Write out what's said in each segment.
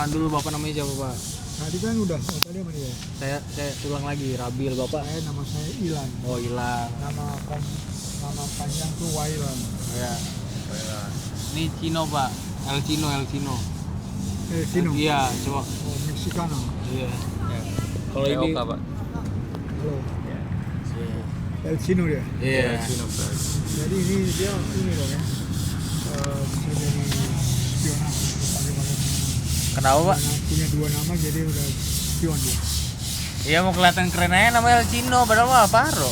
Dulu Bapak namanya siapa Pak? Tadi kan udah, tadi sama dia. Saya ulang lagi, Rabil Bapak. Nama saya Ilan. Oh Ilan. Nama panjang tuh Wailan. Oh ya. Ini Cino Pak, El Cino. Cino. Iya, coba. Oh, Mexicano. Iya. Kalau ini Pak. Halo. El Cino dia. Iya. Cino Pak. Jadi dia ini loh ya. Bisa jadi spionase. kenapa Pak? Punya dua nama jadi udah spion dia. Iya mau kelihatan keren aja namanya El Cino, padahal mah Alvaro.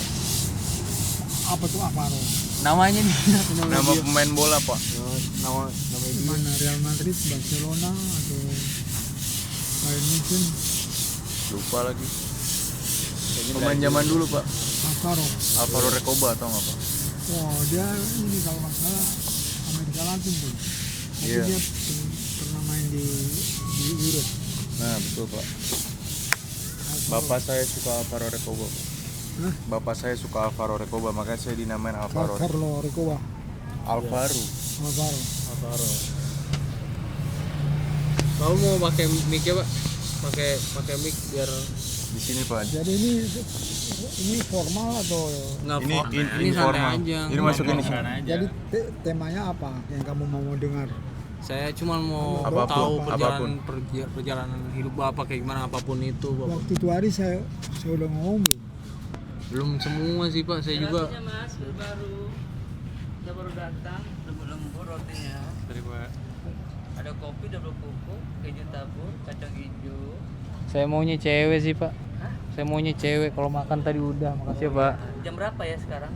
Apa tuh Alvaro? Namanya dia. Nama pemain bola Pak. Nama dia. Mana Real Madrid, Barcelona atau Bayern Munchen? Lupa lagi. Pemain zaman dulu Pak. Alvaro Recoba atau nggak Pak? Oh dia ini kalau nggak salah Amerika Latin tuh. Tapi Iya. dia pernah main di Europe. Nah betul Pak. Bapak saya suka Alvaro Recoba. Hah? Bapak saya suka Alvaro Recoba, makanya saya dinamain Alvaro. Carlo Recoba. Alvaro. Alvaro. Kamu mau pakai mic ya Pak? Pakai mic biar Di sini Pak. Jadi ini formal atau nggak Ini formal. Ini santai informal. aja. Ini masukin di sini. jadi temanya apa yang kamu mau dengar? Saya cuma mau Apapun, tahu apapun. perjalanan hidup Bapak kayak gimana apapun itu Bapak. Waktu itu hari saya udah ngomong belum? Belum semua sih Pak, saya juga. Mas, baru datang, lembut rotinya. Dari Pak. Ada kopi, double kuku, keju tabur, kacang hijau. Saya maunya cewek sih Pak. Hah? Saya maunya cewek, kalau makan tadi udah. Makasih ya Pak. Jam berapa ya sekarang?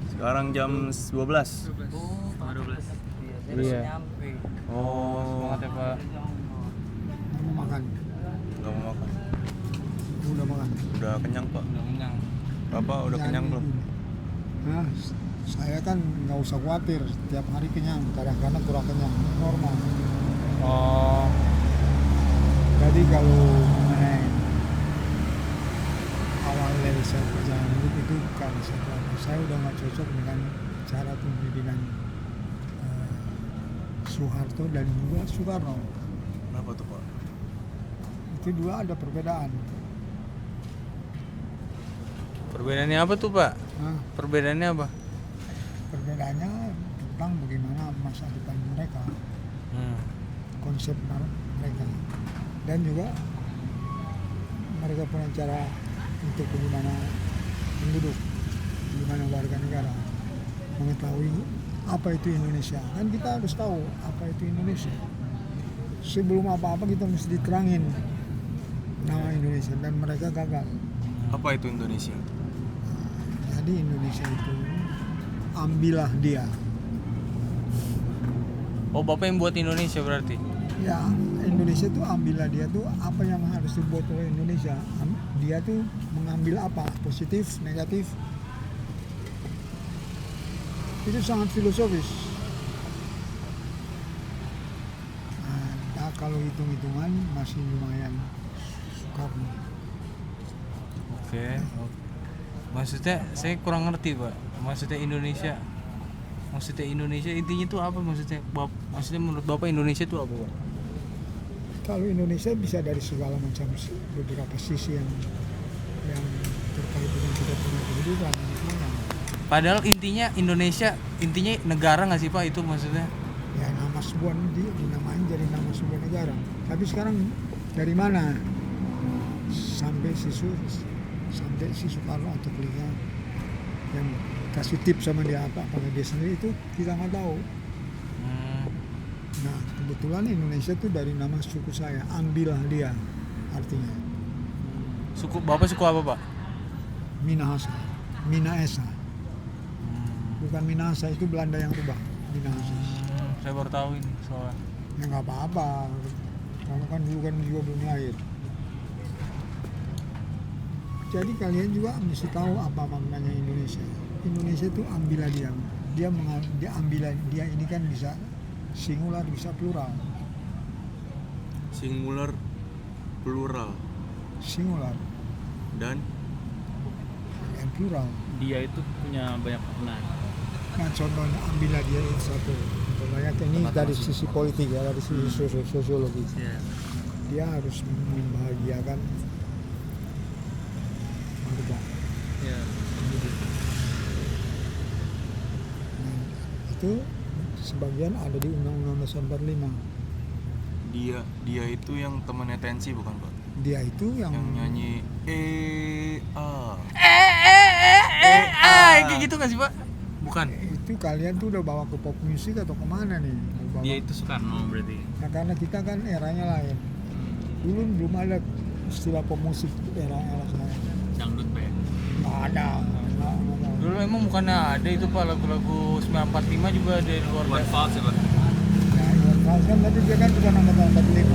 Sekarang jam 12. Oh, baru 12. Iya, saya Iya. baru nyampe. Oh, Semangat ya Pak. Mau makan? nggak mau makan. Udah makan. Udah kenyang Pak. Udah kenyang. Bapak udah kenyang belum? Nah, saya kan nggak usah khawatir, setiap hari kenyang, kadang-kadang kurang kenyang, normal. Oh, Jadi kalau mengenai awal dari saya perjalanan hidup itu karena saya udah nggak cocok dengan cara kepemimpinan Soeharto dan juga Soekarno. Kenapa tuh Pak? Itu dua ada perbedaan. perbedaannya apa tuh Pak? Nah, Perbedaannya apa? perbedaannya tentang bagaimana masa depan mereka, konsep mereka, dan juga mereka punya cara untuk bagaimana penduduk, bagaimana warga negara mengetahui apa itu Indonesia. Kan kita harus tahu apa itu Indonesia. Sebelum apa-apa kita mesti diterangin nama Indonesia, dan mereka gagal. Apa itu Indonesia? Jadi Indonesia itu ambillah dia. Oh, Bapak yang buat Indonesia berarti? Ya, Indonesia tuh ambillah dia tuh apa yang harus dibuat oleh Indonesia. Dia tuh mengambil apa? Positif, negatif. Itu sangat filosofis. Nah, kalau hitung-hitungan masih lumayan Soekarno. Oke. Maksudnya saya kurang ngerti Pak. Maksudnya Indonesia intinya tuh apa maksudnya? Maksudnya menurut Bapak Indonesia tuh apa Pak? Kalau Indonesia bisa dari segala macam beberapa sisi yang terkait dengan kita punya kehidupan. Padahal intinya Indonesia intinya negara nggak sih Pak itu maksudnya? Ya nama sebuah dinamain jadi nama sebuah negara. Tapi sekarang dari mana sampai si Soekarno atau keluarga yang kasih tips sama dia apakah dia sendiri itu kita nggak tahu. Nah kebetulan Indonesia itu dari nama suku saya, ambillah dia artinya. Bapak suku apa Pak? Minahasa, Minaesa. Bukan Minahasa, itu Belanda yang rubah. Minahasa. Saya baru tahu ini soalnya. Ya nggak apa-apa. Kamu kan dulu kan juga belum lahir. Jadi kalian juga mesti tahu apa maknanya Indonesia. Indonesia itu ambillah dia. Dia ambillah dia ini kan bisa singular, bisa plural. Singular, plural, Singular dan dan plural. Dia itu punya banyak makna. Nah contohnya ambillah dia itu satu. Contohnya ini dari sisi politik ya, dari sisi sosiologi. Ya. dia harus membahagiakan warga. Ya. Nah, itu sebagian ada di Undang-Undang Dasar 45. Dia itu yang temannya Tensi bukan Pak? Dia itu yang nyanyi Kayak gitu nggak sih Pak? Bukan. itu kalian tuh udah bawa ke pop music atau kemana nih? Mau bawa? Dia itu Soekarno berarti. Nah, karena kita kan eranya lain. Dulu belum ada istilah pop musik era saya. Dangdut Pak. Nggak ada. Nggak ada. Dulu emang bukannya ada itu Pak lagu-lagu 945 juga dari luar One daerah. Falls ya Pak. Nah, Iwan Fals kan tapi dia kan bukan angkatan 45.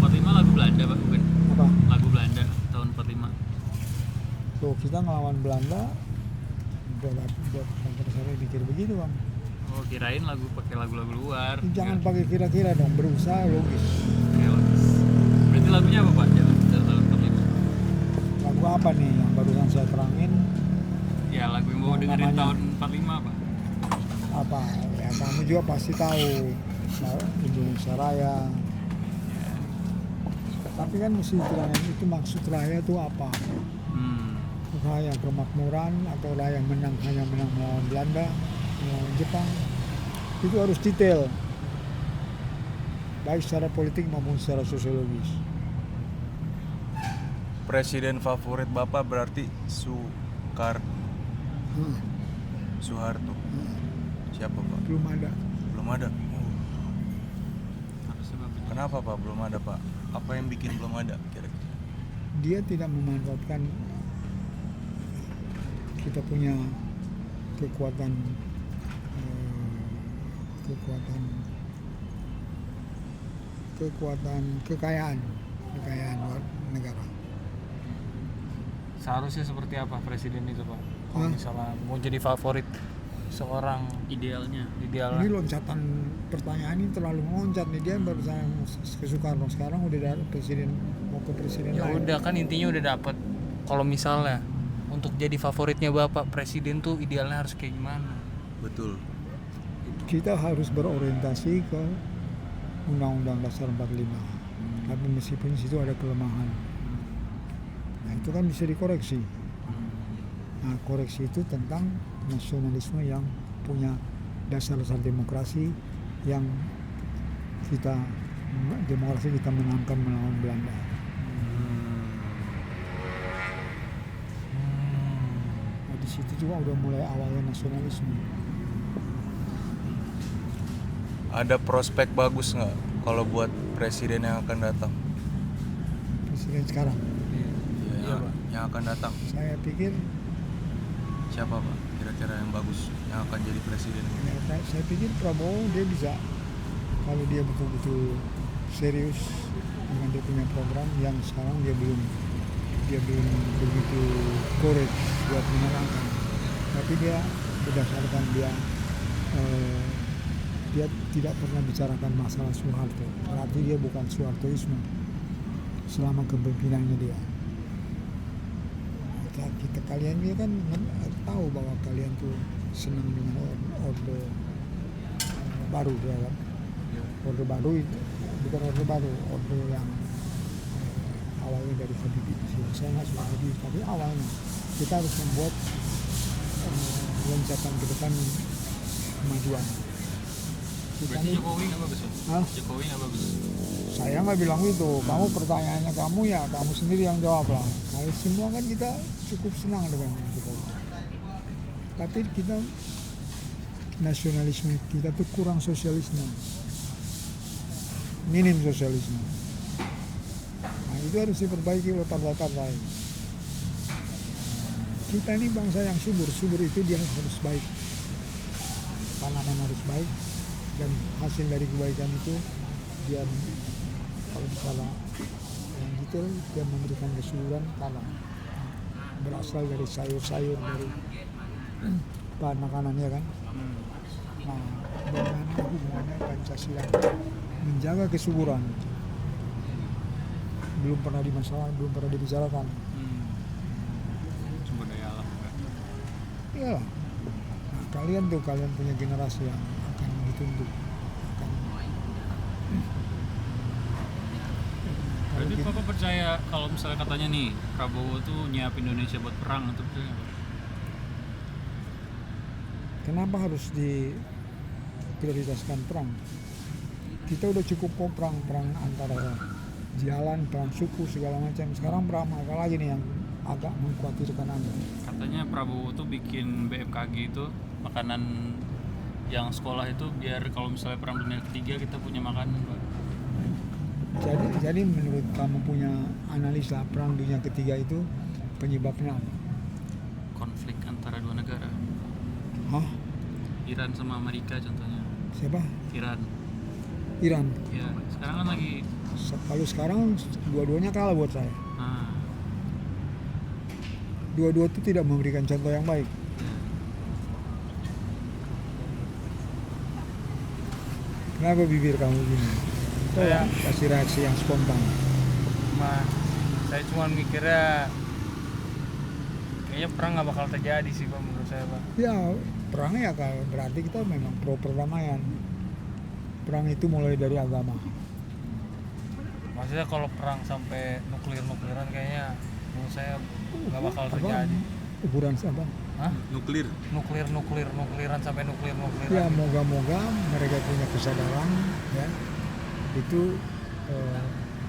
45 lagu Belanda Pak bukan? Apa? Lagu Belanda tahun 45. Tuh kita ngelawan Belanda buat saya pikir begitu Bang. Oh kirain pakai lagu-lagu luar. Jangan pakai kira-kira dong, berusaha logis. Oke, logis. Berarti lagunya apa Pak? Tahun 45. Lagu apa nih yang barusan saya terangin? Ya lagu yang bawa dengerin Namanya? tahun 45 Pak. Apa? Ya kamu juga pasti tahu. Nah, Indonesia Raya. Tapi kan mesti diterangin itu maksud raya itu apa? Raya kemakmuran atau raya hanya menang melawan Belanda, melawan Jepang. Itu harus detail. Baik secara politik maupun secara sosiologis. Presiden favorit Bapak berarti Soeharto. Siapa Pak? Belum ada. Belum ada. Kenapa Pak belum ada Pak? Apa yang bikin belum ada kira-kira? Dia tidak memanfaatkan kita punya kekuatan kekayaan negara. Seharusnya seperti apa presiden itu Pak? Kalau Hah? misalnya mau jadi favorit seorang Idealnya. Ini loncatan pertanyaan ini terlalu meloncat nih, dia baru saya ke Soekarno, sekarang udah ada presiden, mau ke presiden ya lain. udah kan intinya udah dapet. Kalau misalnya untuk jadi favoritnya Bapak presiden tuh idealnya harus kayak gimana? Betul. Kita harus berorientasi ke Undang-Undang Dasar 45. Tapi meskipun di situ ada kelemahan. Nah, itu kan bisa dikoreksi. Nah, koreksi itu tentang nasionalisme yang punya dasar-dasar demokrasi yang demokrasi kita menangkan melawan Belanda. Nah, di situ juga udah mulai awalnya nasionalisme. Ada prospek bagus nggak kalau buat presiden yang akan datang? Presiden sekarang, Iya Pak. Yang akan datang. saya pikir Siapa Pak? Kira-kira yang bagus yang akan jadi presiden? ya, saya pikir Prabowo dia bisa, kalau dia betul-betul serius dengan dia punya program yang sekarang dia belum begitu courage buat menerangkan, tapi dia berdasarkan dia tidak pernah bicarakan masalah Soeharto, berarti dia bukan Soehartoisme selama kepemimpinannya dia. Kalian dia kan tahu bahwa kalian tuh senang dengan orde baru ya kan? Orde baru itu bukan orde baru, orde yang awalnya dari Habibie. Saya nggak suka Habibie, tapi awalnya kita harus membuat loncatan ke depan kemajuan. Berarti Jokowi nggak bagus Pak? Hah? Jokowi nggak bagus. Saya nggak bilang itu. Kamu pertanyaannya kamu ya kamu sendiri yang jawab lah. Kalau semua kan kita cukup senang dengan Jokowi. Tapi kita nasionalisme kita tuh kurang sosialisme, minim sosialisme. Nah itu harus diperbaiki oleh partai-partai. Kita ini bangsa yang subur itu dia harus baik. Tanaman harus baik dan hasil dari kebaikan itu dia kalau misalnya yang detail dia memberikan kesuburan tanah berasal dari sayur-sayur dari bahan makanan ya kan. Nah bagaimana hubungannya Pancasila menjaga kesuburan belum pernah dibicarakan. Sumber daya alam Pak. Iya. Nah, kalian punya generasi yang akan dituntut akan percaya kalau misalnya katanya nih Prabowo tuh nyiapin Indonesia buat perang itu percaya nggak? Kenapa harus diprioritaskan perang? Kita udah cukup kok perang antara jalan, perang suku segala macam. Sekarang perang apa lagi nih yang agak mengkhawatirkan Anda? Katanya Prabowo tuh bikin BMKG itu makanan yang sekolah itu biar kalau misalnya perang dunia ketiga kita punya makanan, Pak. Jadi menurut kamu punya analisa perang dunia ketiga itu penyebabnya apa? Konflik antara dua negara. Hah? Iran sama Amerika contohnya. Siapa? Iran. Iran. Ya, sekarang kan lagi Kalau sekarang dua-duanya kalah buat saya. ah, Dua-dua itu tidak memberikan contoh yang baik. ya. Kenapa bibir kamu gini? Saya- Kasih reaksi yang spontan. Saya cuma mikirnya kayaknya perang nggak bakal terjadi sih Pak menurut saya Pak. Ya, perang ya berarti kita memang pro perdamaian. Perang itu mulai dari agama. Maksudnya kalau perang sampai nukliran kayaknya menurut saya nggak bakal Apa? terjadi. Ukuran apa? Hah? Nuklir. Nukliran sampai nukliran. Ya, moga-moga mereka punya kesadaran ya. Itu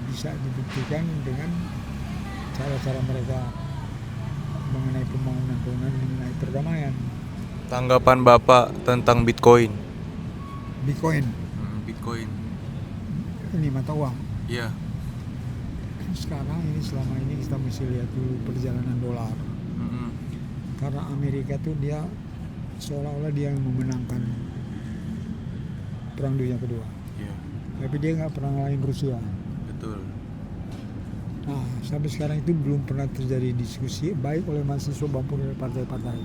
bisa dibuktikan dengan cara-cara mereka mengenai pembangunan mengenai perdamaian. Tanggapan Bapak tentang Bitcoin? Bitcoin Bitcoin. ini mata uang. Iya. Sekarang ini selama ini kita mesti lihat dulu perjalanan dolar. Karena Amerika tuh dia seolah-olah dia yang memenangkan perang dunia kedua. Iya. Tapi dia nggak pernah ngalahin Rusia. Betul. Nah, sampai sekarang itu belum pernah terjadi diskusi baik oleh mahasiswa maupun oleh partai-partai.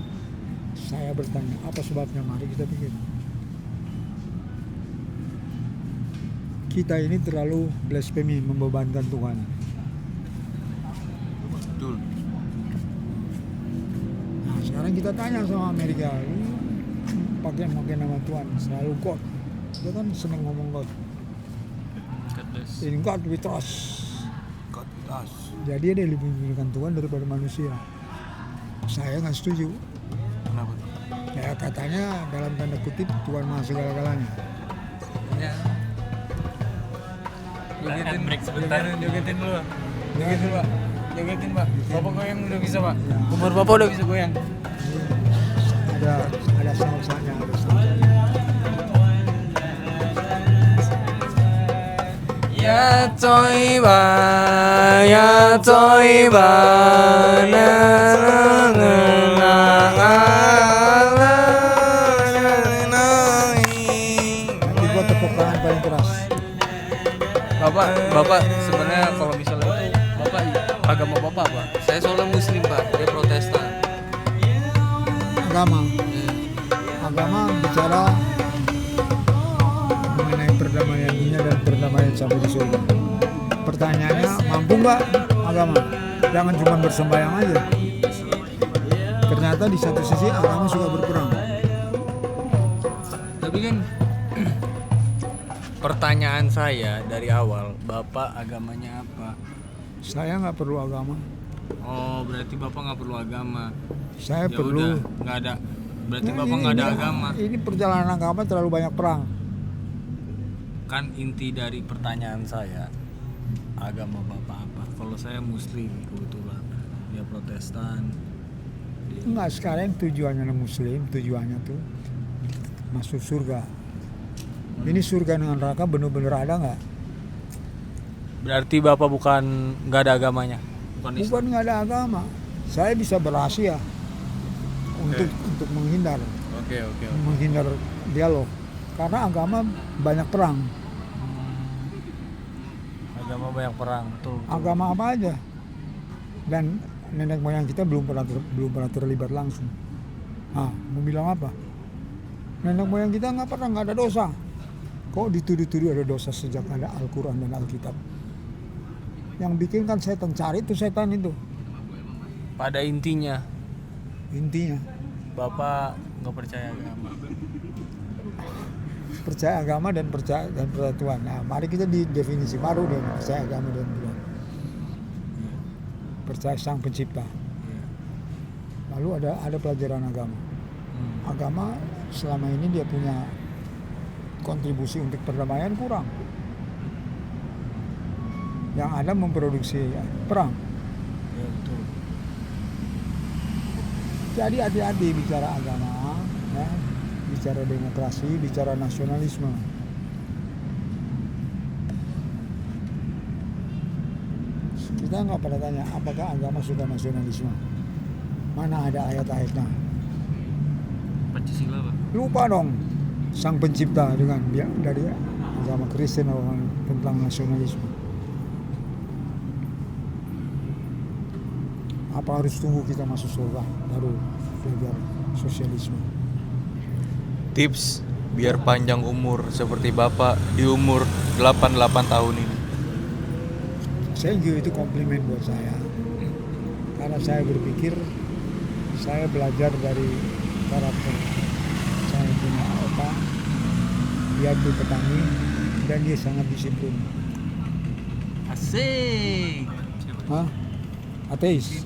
Saya bertanya, apa sebabnya? Mari kita pikir. Kita ini terlalu blasfemi, membebankan Tuhan. Betul. Nah, sekarang kita tanya sama Amerika, pakai nama Tuhan, selalu God. Dia kan seneng ngomong God. Godless. In God we trust. God with us. Jadi dia lebih memilihkan Tuhan daripada manusia. Saya nggak setuju. Kenapa tuh? Ya katanya dalam tanda kutip Tuhan maha segala-galanya. Ya. Jogetin, break sebentar. jogetin dulu. Jogetin Pak. Jogetin Pak. Bapak goyang udah bisa Pak. Umur Bapak udah bisa goyang. Ada salsanya, ada salsanya. Ya Toiba, ya Toiba, na na na Nanti gua tepuk tangan paling keras. Bapak sebenarnya kalau misalnya itu Bapak agama Bapak Pak. Saya soalnya Muslim Pak, dia Protestan. Agama bicara mengenai perdamaian dunia dan perdamaian sampai di surga. Pertanyaannya, mampu nggak agama? Jangan cuma bersembahyang aja. Ternyata di satu sisi agama suka berperang. Tapi kan pertanyaan saya dari awal, Bapak agamanya apa? Saya nggak perlu agama. Oh, berarti Bapak nggak perlu agama. Saya Ya perlu. udah, nggak ada. Berarti Nah, Bapak nggak ada agama. Ini perjalanan agama terlalu banyak perang. Kan inti dari pertanyaan saya, agama Bapak apa? Kalau saya Muslim kebetulan, dia Protestan. Enggak, sekarang tujuannya Muslim, tujuannya tuh masuk surga. Ini surga dengan neraka benar-benar ada nggak? Berarti Bapak bukan nggak ada agamanya? Bukan Islam. Bukan nggak ada agama. Saya bisa berasia untuk menghindar Oke. menghindar dialog. Karena agama banyak perang. Agama banyak perang, betul. Agama apa aja. Dan nenek moyang kita belum pernah terlibat langsung. Ah, mau bilang apa? Nenek moyang kita nggak ada dosa. Kok dituduh-tuduh ada dosa sejak ada Al-Quran dan Alkitab? Yang bikin kan setan, cari itu setan itu. Pada intinya, Intinya Bapak nggak percaya agama. percaya agama dan percaya Tuhan. Nah, mari kita di definisi baru dengan percaya agama dan Tuhan. percaya sang pencipta. Iya. Lalu ada pelajaran agama. Agama selama ini dia punya kontribusi untuk perdamaian kurang. Yang ada memproduksi perang. Ya, betul. Jadi hati-hati bicara agama, ya, bicara demokrasi, bicara nasionalisme. Kita nggak pernah tanya apakah agama suka nasionalisme. Mana ada ayat-ayatnya? Pancasila Pak. Lupa dong sang pencipta dengan dari agama Kristen tentang nasionalisme. Apa harus tunggu kita masuk surga baru belajar sosialisme? Tips biar panjang umur seperti Bapak di umur 88 tahun ini. Thank you, itu komplimen buat saya. Karena saya berpikir saya belajar dari karakter. Saya punya opa, dia tuh petani dan dia sangat disiplin. Asik. Hah? Ateis.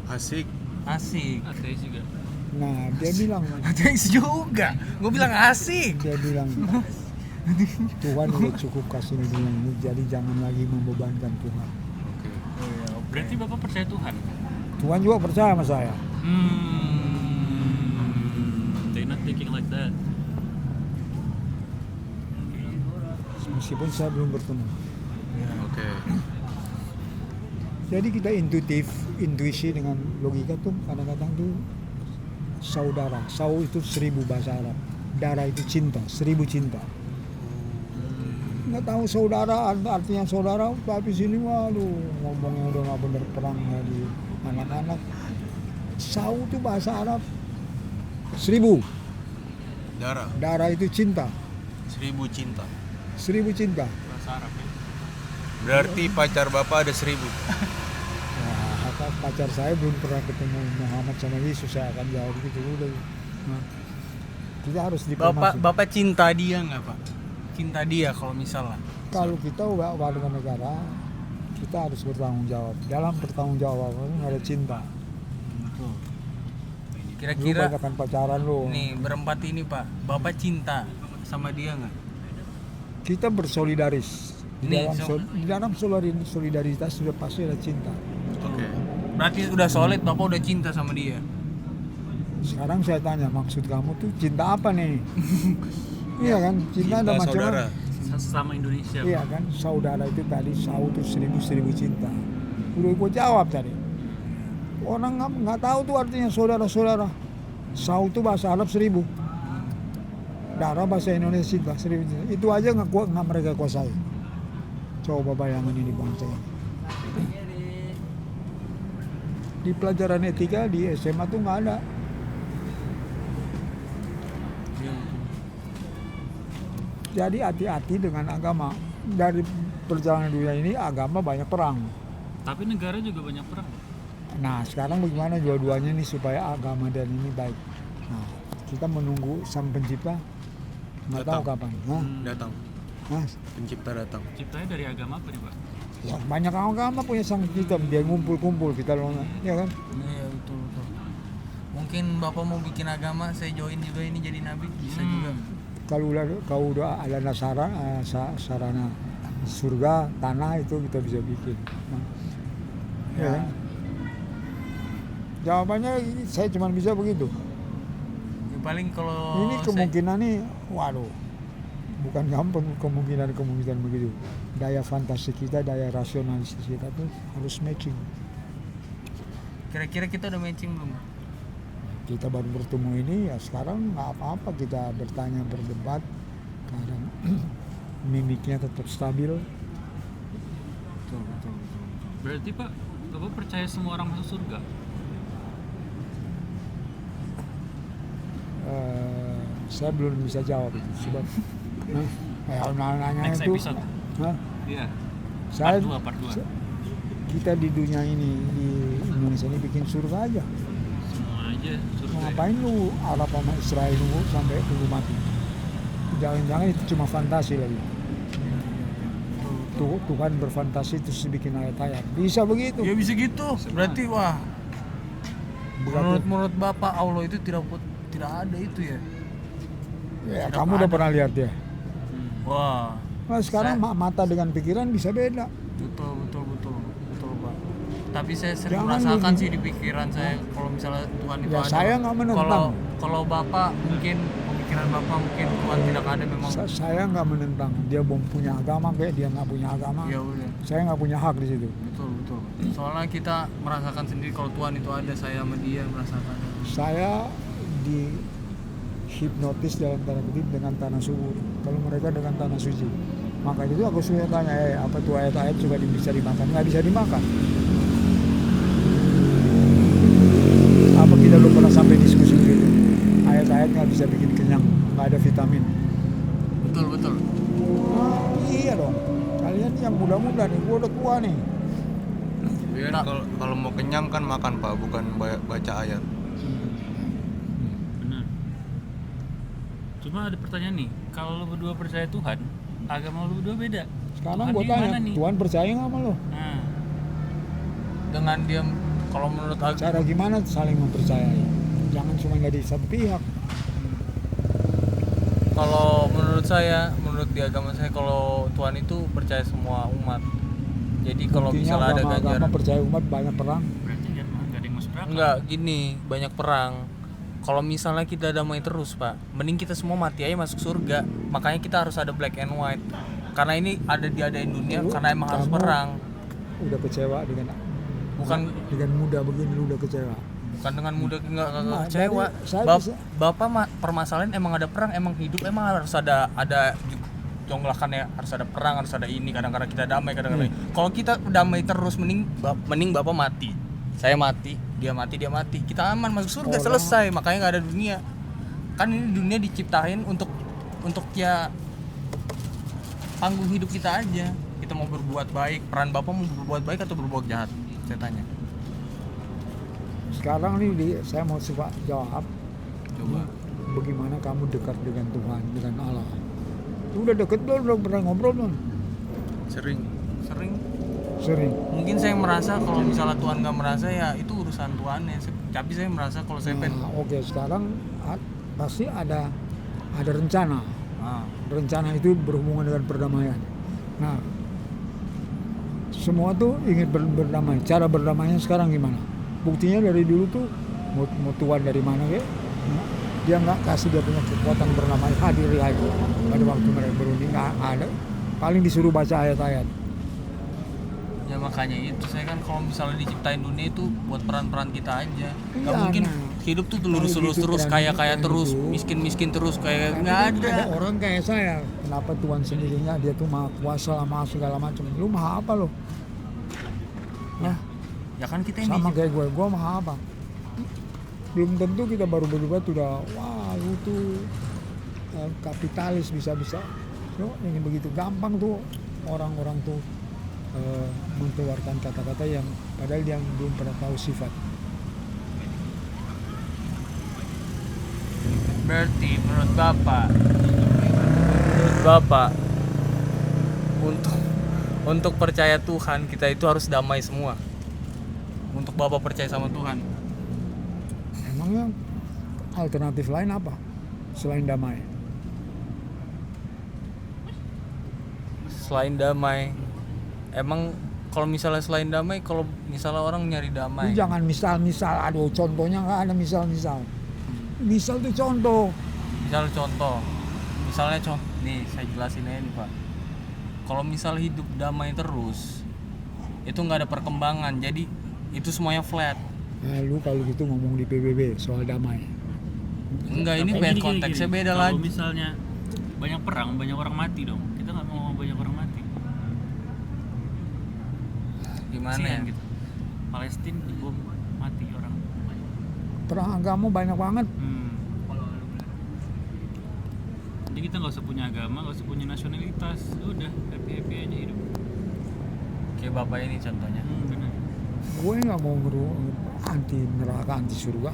Asik. Asik. Ateis juga. Nah, dia bilang, Ateis juga. Gue bilang asik. dia bilang Tuhan udah cukup kasih di dunia ini, jadi jangan lagi membebankan Tuhan. Oke. Berarti Bapak percaya Tuhan? Tuhan juga percaya sama saya. They not thinking like that. Meskipun saya belum bertemu. Oke. Jadi kita intuisi dengan logika tuh kadang-kadang tuh saudara. Sau itu 1000 bahasa Arab. Darah itu cinta, 1000 cinta. Nggak tahu saudara artinya saudara, tapi sini waduh ngomongnya udah nggak bener perang di anak-anak. Sau itu bahasa Arab 1000. Darah itu cinta, 1000 cinta. 1000 cinta. Bahasa Arab ya. Berarti pacar Bapak ada 1000. Nah, pacar saya belum pernah ketemu Muhammad sama Yesus, saya akan jawab gitu udah. Nah, kita harus diplomasi. Bapak cinta dia nggak, Pak? Cinta dia kalau misalnya. Kalau kita udah warga negara, kita harus bertanggung jawab. Dalam bertanggung jawab ada cinta. Betul. Lu Kira-kira banyakkan pacaran lu. nih berempat ini, Pak. Bapak cinta sama dia nggak? Kita bersolidaris. Nih, Di dalam solidaritas sudah pasti ada cinta. Oke. Berarti udah solid, Bapak udah cinta sama dia. Sekarang saya tanya, maksud kamu tuh cinta apa nih? Iya kan, cinta ada Cinta macam-macam. saudara. Sama Indonesia. Iya kan, saudara itu tadi sau itu 1000 cinta. Udah gue jawab tadi. Orang nggak tahu tuh artinya saudara-saudara. Sau itu bahasa Arab 1000. Darah bahasa Indonesia cinta 1000 cinta. Itu aja nggak mereka kuasai. Coba bayangin ini bangsa ini. Di pelajaran etika di SMA tuh nggak ada. Jadi hati-hati dengan agama. Dari perjalanan dunia ini agama banyak perang. Tapi negara juga banyak perang. Nah sekarang bagaimana dua-duanya nih supaya agama dan ini baik. Nah kita menunggu sang pencipta. Nggak tahu Datang. kapan. Nah, Datang. nah, Pencipta datang. Ciptanya dari agama apa nih Pak? ya, banyak agama punya sang pencipta. Dia ngumpul-kumpul kita loh, ya kan? Iya, betul. Mungkin Bapak mau bikin agama, saya join juga ini jadi nabi, bisa juga. Kalau udah ada sarana surga tanah itu kita bisa bikin. Nah, ya kan? Jawabannya saya cuma bisa begitu. Ya, paling kalau Ini kemungkinan nih, waduh, bukan gampang kemungkinan begitu. Daya fantasi kita, daya rasionalis kita tuh harus matching. kira-kira kita udah matching belum? Kita baru bertemu ini ya sekarang nggak apa-apa kita bertanya berdebat, kadang mimiknya tetap stabil. Betul. Berarti Pak, Bapak percaya semua orang masuk surga? Saya belum bisa jawab itu sebab nanya Next itu. episode. Hah? Iya. Saya Part 2. kita di dunia ini di Indonesia ini bikin surga aja. Semua aja surga. Ngapain lu Arab sama Israel nunggu sampai tunggu mati? Jangan-jangan itu cuma fantasi lagi. Tuhan berfantasi terus bikin ayat-ayat. Bisa begitu. Ya bisa gitu. Berarti wah, Berarti, menurut Bapak Allah itu tidak ada itu ya. ya, tidak kamu udah ada. pernah lihat ya. Wah, Nah, sekarang mata dengan pikiran bisa beda. betul Pak. Tapi saya sering Jangan merasakan di- sih di pikiran saya kalau misalnya Tuhan itu Ya, ada. saya nggak menentang. Kalau Bapak mungkin pemikiran Bapak mungkin Tuhan tidak ada memang. Saya nggak menentang. Dia belum punya agama, kayak dia nggak punya agama. Ya udah. Saya nggak punya hak di situ. Betul. Soalnya kita merasakan sendiri kalau Tuhan itu ada, saya sama dia merasakan. Saya di hipnotis dalam tanda kutip dengan tanah subur. Kalau mereka dengan tanah suci. Maka itu aku sudah tanya, apa tuh ayat-ayat juga bisa dimakan? Nggak bisa dimakan. Apa kita belum pernah sampai diskusi gitu? Ayat-ayat nggak bisa bikin kenyang, nggak ada vitamin. Betul. Iya dong. Kalian yang muda-muda nih, gua udah tua nih. Nah, Kalau mau kenyang kan makan Pak, bukan baca ayat. Benar. Cuma ada pertanyaan nih, kalau lo berdua percaya Tuhan, agama lo berdua beda. Sekarang Tuhan gua di tanya, mana nih? Tuhan percaya nggak sama lo? Nah, dengan dia kalau menurut aku Cara gimana saling mempercayai? Jangan cuma dari satu pihak. kalau menurut saya, menurut di agama saya kalau Tuhan itu percaya semua umat. Jadi kalau Buktinya misalnya ada agama ganjaran, percaya umat banyak perang. berarti kan nggak ada yang masuk akal. enggak gini, banyak perang. Kalau misalnya kita damai terus Pak, mending kita semua mati aja masuk surga. Makanya kita harus ada black and white. Karena ini ada diadain dunia Lu- karena emang harus kamu perang. Udah kecewa dengan Bukan muda begini lu udah kecewa. dengan mudah enggak Nah, kecewa. dari- saya bisa- Bapak permasalahan emang ada perang, emang hidup emang harus ada jonglakannya, harus ada perang, harus ada ini, kadang-kadang kita damai, kadang-kadang kalau kita damai terus mending Bapak mati, saya mati, dia mati, kita aman masuk surga, Orang- selesai. Makanya nggak ada dunia, kan ini dunia diciptain untuk ya panggung hidup kita aja. Kita mau berbuat baik, peran Bapak mau berbuat baik atau berbuat jahat, saya tanya. Sekarang nih saya mau coba jawab. Coba. Bagaimana kamu dekat dengan Tuhan, dengan Allah? Udah deket belum? Udah pernah ngobrol belum? Sering. Sering. Mungkin saya merasa kalau misalnya Tuhan nggak merasa ya itu urusan Tuhannya. Tapi saya merasa kalau saya Nah, oke, sekarang pasti ada rencana. Rencana itu berhubungan dengan perdamaian. Nah, semua tuh ingin berdamai. Cara berdamainya sekarang gimana? Buktinya dari dulu tuh mau Tuhan dari mana ya? Dia nggak kasih dia punya kekuatan berdamai, hadiri aja. Pada waktu mereka berunding nggak ada. Paling disuruh baca ayat-ayat. ya makanya itu saya kan kalau misalnya diciptain dunia itu buat peran-peran kita aja. Nggak Iya, mungkin nah. hidup tuh lurus-lurus Gitu, terus, peran kaya terus, itu. miskin terus, kayak Tapi nggak kan ada. orang kayak saya. Kenapa Tuhan sendirinya dia tuh maha kuasa, maha segala macam. Lu maha apa lo? Nah, Ya kan kita ini sama kayak gue maha apa? Belum tentu kita baru berubah udah wah lu tuh kapitalis bisa-bisa. So, ini begitu gampang tuh orang-orang tuh mengeluarkan kata-kata yang padahal dia belum pernah tahu sifat. berarti menurut Bapak untuk percaya Tuhan kita itu harus damai semua. Untuk Bapak percaya sama Tuhan. Emangnya alternatif lain apa selain damai? Selain damai, emang kalau misalnya selain damai, kalau misalnya orang nyari Lu damai, jangan misal-misal, aduh contohnya nggak ada misal-misal. Misal tuh contoh. misalnya nih saya jelasin aja nih Pak. Kalau misal hidup damai terus, itu nggak ada perkembangan, jadi itu semuanya flat. Nah, lu kalau gitu ngomong di PBB soal damai. Enggak, ini Tapi bad gini, konteksnya gini. beda Kalau lagi. misalnya banyak perang, banyak orang mati dong. Kita nggak mau banyak orang mati. Gimana Kasihan ya? gitu. Palestina dibom mati orang. Perang agama banyak banget. Jadi kita nggak usah punya agama, nggak usah punya nasionalitas. Udah happy aja hidup. Kayak Bapak ini contohnya. Benar. Gue nggak mau anti neraka, anti surga.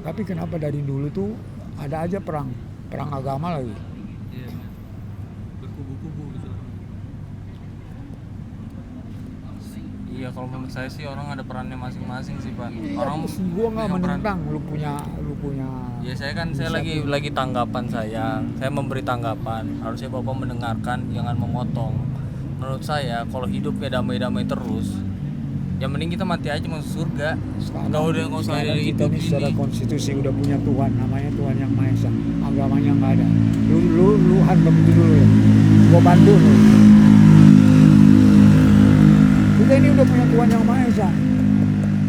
Tapi kenapa dari dulu tuh ada aja perang agama lagi. Iya. Berkubu-kubu gitu. Iya, kalau menurut saya sih orang ada perannya masing-masing sih Pak. Orang Gue nggak punya peran. menentang lu punya Ya saya lagi tanggapan saya memberi tanggapan. Harusnya Bapak mendengarkan, jangan memotong. Menurut saya kalau hidup ya damai-damai terus, ya mending kita mati aja masuk surga. Nggak usah ada kita hidup ini secara ini. konstitusi udah punya Tuhan, namanya Tuhan yang Maha Esa, agamanya nggak ada. Lu hantam itu dulu ya, gua bantu lu. Kita ini udah punya Tuhan yang Maha Esa,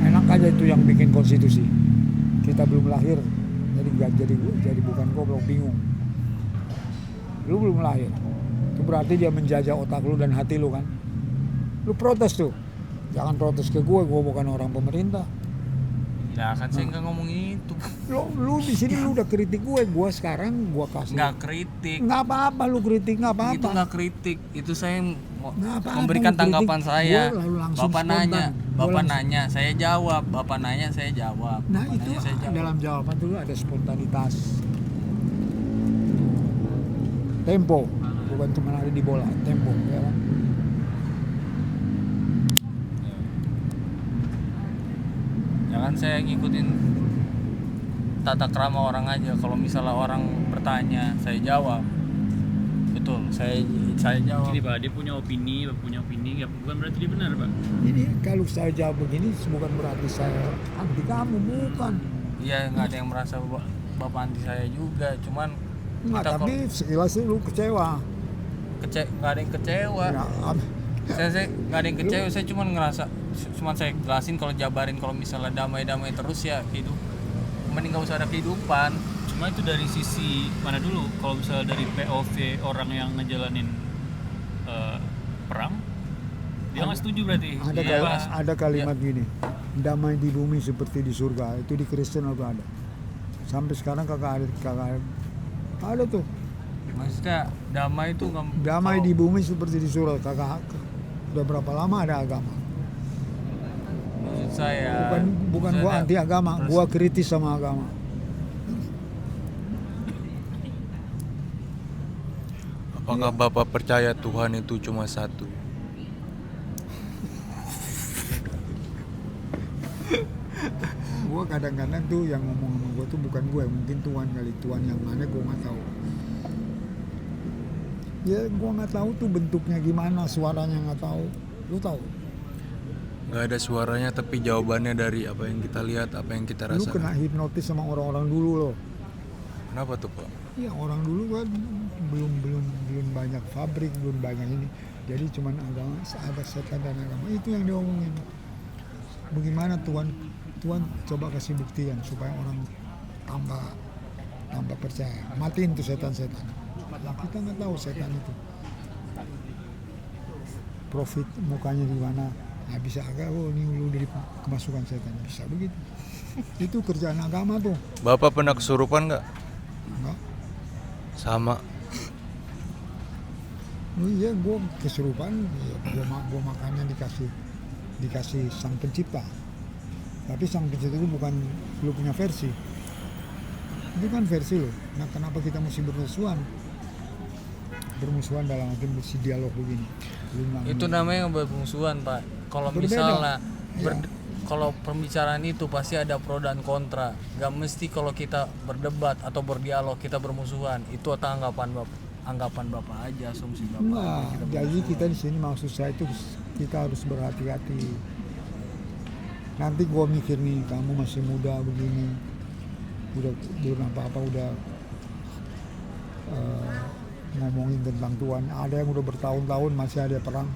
enak aja itu yang bikin konstitusi. Kita belum lahir, jadi bukan goblok, bingung. Lu belum lahir, itu berarti dia menjajah otak lu dan hati lu kan. Lu protes tuh. Jangan protes ke gue bukan orang pemerintah. Ya kan saya nggak ngomong itu. Lu di sini lu udah kritik gue sekarang gue kasih. Nggak kritik. Nggak apa-apa lu kritik, nggak apa-apa. Itu nggak kritik, itu saya Nggak apa-apa, memberikan lu tanggapan kritik. saya. Gua lalu langsung Bapak spontan. nanya, Gua Bapak langsung- nanya, saya jawab. Bapak nanya, saya jawab. Nah Bapak itu nanya, saya jawab. dalam jawaban dulu ada spontanitas. Tempo, bukan cuma ada di bola, tempo ya kan? Jangan saya ngikutin tata krama orang aja. Kalau misalnya orang bertanya, saya jawab. Betul, saya jawab. Gini Pak, dia punya opini, Bapak punya opini, bukan berarti dia benar Pak. Ini kalau saya jawab begini bukan berarti saya anti kamu, bukan. Iya, nggak ada yang merasa Bapak anti saya juga. Cuman Nggak, kita tapi sekilas lu kecewa. nggak ada yang kecewa. Ya, Saya nggak ada yang kecewa. Saya cuma ngerasa, cuma saya jelasin kalau jabarin kalau misalnya damai-damai terus ya hidup. Mending nggak usah ada kehidupan. Cuma itu dari sisi mana dulu? Kalau misalnya dari POV orang yang ngejalanin perang, dia nggak setuju berarti. ada kalimat gini, damai di bumi seperti di surga. Itu di Kristen atau ada? Sampai sekarang kagak ada tuh. Maksudnya damai itu nggak. Damai di bumi seperti di surga. Kagak. Udah berapa lama ada agama? Maksud saya. Bukan gua anti agama, gua kritis sama agama. Apakah Bapak percaya Tuhan itu cuma satu? Gua kadang-kadang tuh yang ngomong sama gua tuh bukan gue, mungkin Tuhan kali, Tuhan yang mana gua nggak tahu. Ya gua nggak tahu tuh bentuknya gimana, suaranya nggak tahu. Lu tahu? Nggak ada suaranya tapi jawabannya dari apa yang kita lihat, apa yang kita Lu rasakan. kena hipnotis sama orang-orang dulu loh. Kenapa tuh Pak? Iya, orang dulu kan belum banyak pabrik, belum banyak ini. Jadi cuman agama, ada setan dan agama. Itu yang diomongin. Bagaimana Tuhan coba kasih buktian supaya orang tambah percaya. Matiin tuh setan-setan. Nah, kita nggak tahu setan itu. Profit mukanya di mana? Nah, bisa agak ini lu dari kemasukan setan, bisa begitu. Itu kerjaan agama tuh. Bapak pernah kesurupan nggak? Enggak. Sama. Oh iya, gue kesurupan, ya, gue makannya dikasih sang pencipta. Tapi sang pencipta itu bukan lu punya versi. Itu kan versi lo. Nah, kenapa kita mesti bermusuhan? Bermusuhan dalam arti mesti dialog begini. Itu namanya bermusuhan Pak. Kalau Berbeda. misalnya Iya. kalau pembicaraan itu pasti ada pro dan kontra. Gak mesti kalau kita berdebat atau berdialog kita bermusuhan. Itu anggapan Bapak aja, asumsi Bapak. Enggak, Kita jadi kita di sini maksud saya itu kita harus berhati-hati. Nanti gua mikir nih, kamu masih muda begini, udah belum apa-apa udah ngomongin tentang Tuhan. Ada yang udah bertahun-tahun masih ada perang.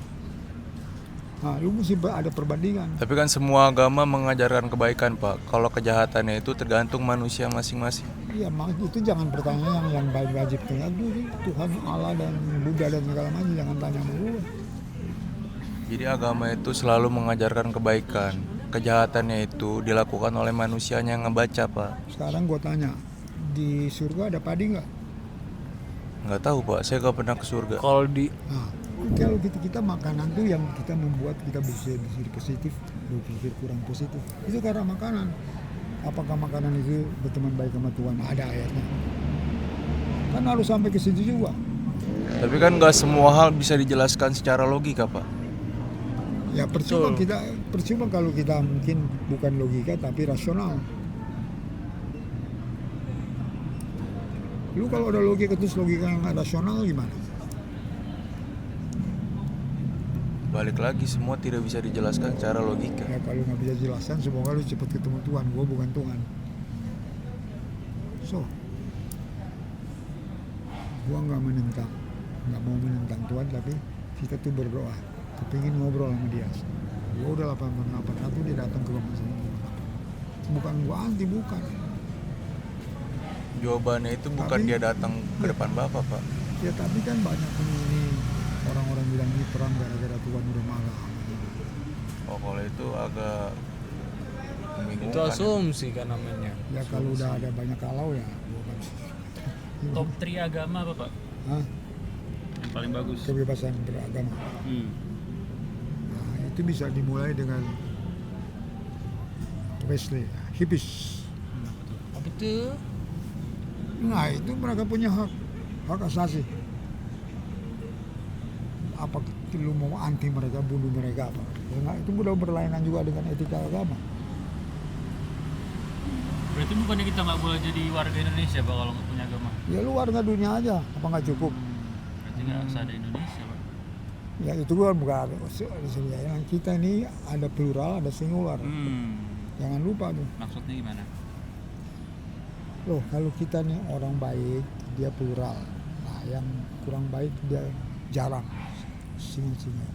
Nah, lu mesti ada perbandingan. Tapi kan semua agama mengajarkan kebaikan Pak. Kalau kejahatannya itu tergantung manusia masing-masing. Iya, itu jangan pertanyaan yang baik wajib tanya Tuhan Allah dan Buddha dan segala macam, jangan tanya sama gue. Jadi agama itu selalu mengajarkan kebaikan. Kejahatannya itu dilakukan oleh manusianya yang ngebaca Pak. Sekarang gue tanya, di surga ada padi nggak? Nggak tahu Pak, saya nggak pernah ke surga. Kalau di Nah, kalau kita makanan tuh yang kita membuat kita berpikir positif, berpikir kurang positif, itu karena makanan. Apakah makanan itu berteman baik sama Tuhan? Ada ayatnya. Kan harus sampai ke situ juga. Tapi kan nggak semua hal bisa dijelaskan secara logika Pak. Ya percuma Betul. kalau kita mungkin bukan logika tapi rasional. Lu kalau ada logika terus logika yang nggak rasional gimana? Balik lagi, semua tidak bisa dijelaskan secara logika. Ya kalau nggak bisa jelaskan, semoga lu cepat ketemu Tuhan. Gua bukan Tuhan. So, gua nggak mau menentang Tuhan, tapi kita tuh berdoa. Kepingin ngobrol sama dia. Gua udah 81 dia datang ke rumah saya. Bukan gua anti, bukan. Jawabannya itu bukan Tapi- dia datang ke depan Bapak, Pak. Ya tapi kan banyak ini orang-orang bilang ini perang gara-gara Tuhan udah marah. Oh, kalau itu agak Itu membingungkan. asumsi kan namanya. Ya kalau udah ada banyak kalau ya. Top 3 agama apa Pak? Hah? Yang paling bagus? Kebebasan beragama. Nah, itu bisa dimulai dengan Wesley, hippies. Apa tuh? Nah itu mereka punya hak asasi. Apa lu mau anti mereka, bunuh mereka apa? Ya, nggak, itu udah berlainan juga dengan etika agama. Berarti bukannya kita nggak boleh jadi warga Indonesia Pak kalau nggak punya agama? Ya lu warga dunia aja, apa nggak cukup? Berarti nggak usah ada Indonesia Pak? Ya itu kan bukan yang kita ini ada plural, ada singular. Jangan lupa tuh. Maksudnya gimana? Loh kalau kita nih orang baik, dia plural. Nah yang kurang baik dia jarang. Singa-singa.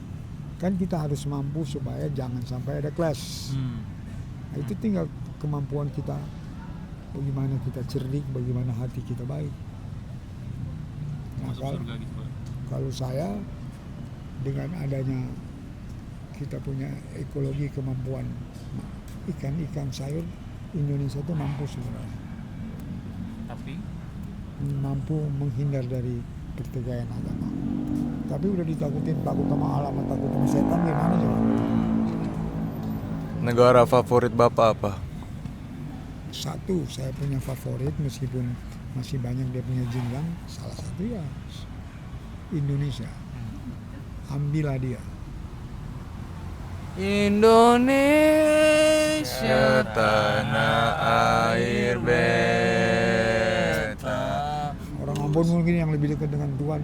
Kan kita harus mampu supaya jangan sampai ada clash. Nah, itu tinggal kemampuan kita. Bagaimana kita cerdik, bagaimana hati kita baik. Nah, Masuk surga gitu Pak? kalau saya dengan adanya kita punya ekologi kemampuan ikan sayur, Indonesia itu mampu sebenarnya. Tapi Mampu menghindar dari pertikaian agama. Tapi udah takut sama alam, takut sama setan, gimana coba? Negara favorit Bapak apa? Satu, saya punya favorit meskipun masih banyak dia punya jenjang. Salah satu ya Indonesia. Ambillah dia. Indonesia Tanah air beta. Orang Ambon mungkin yang lebih dekat dengan Tuhan.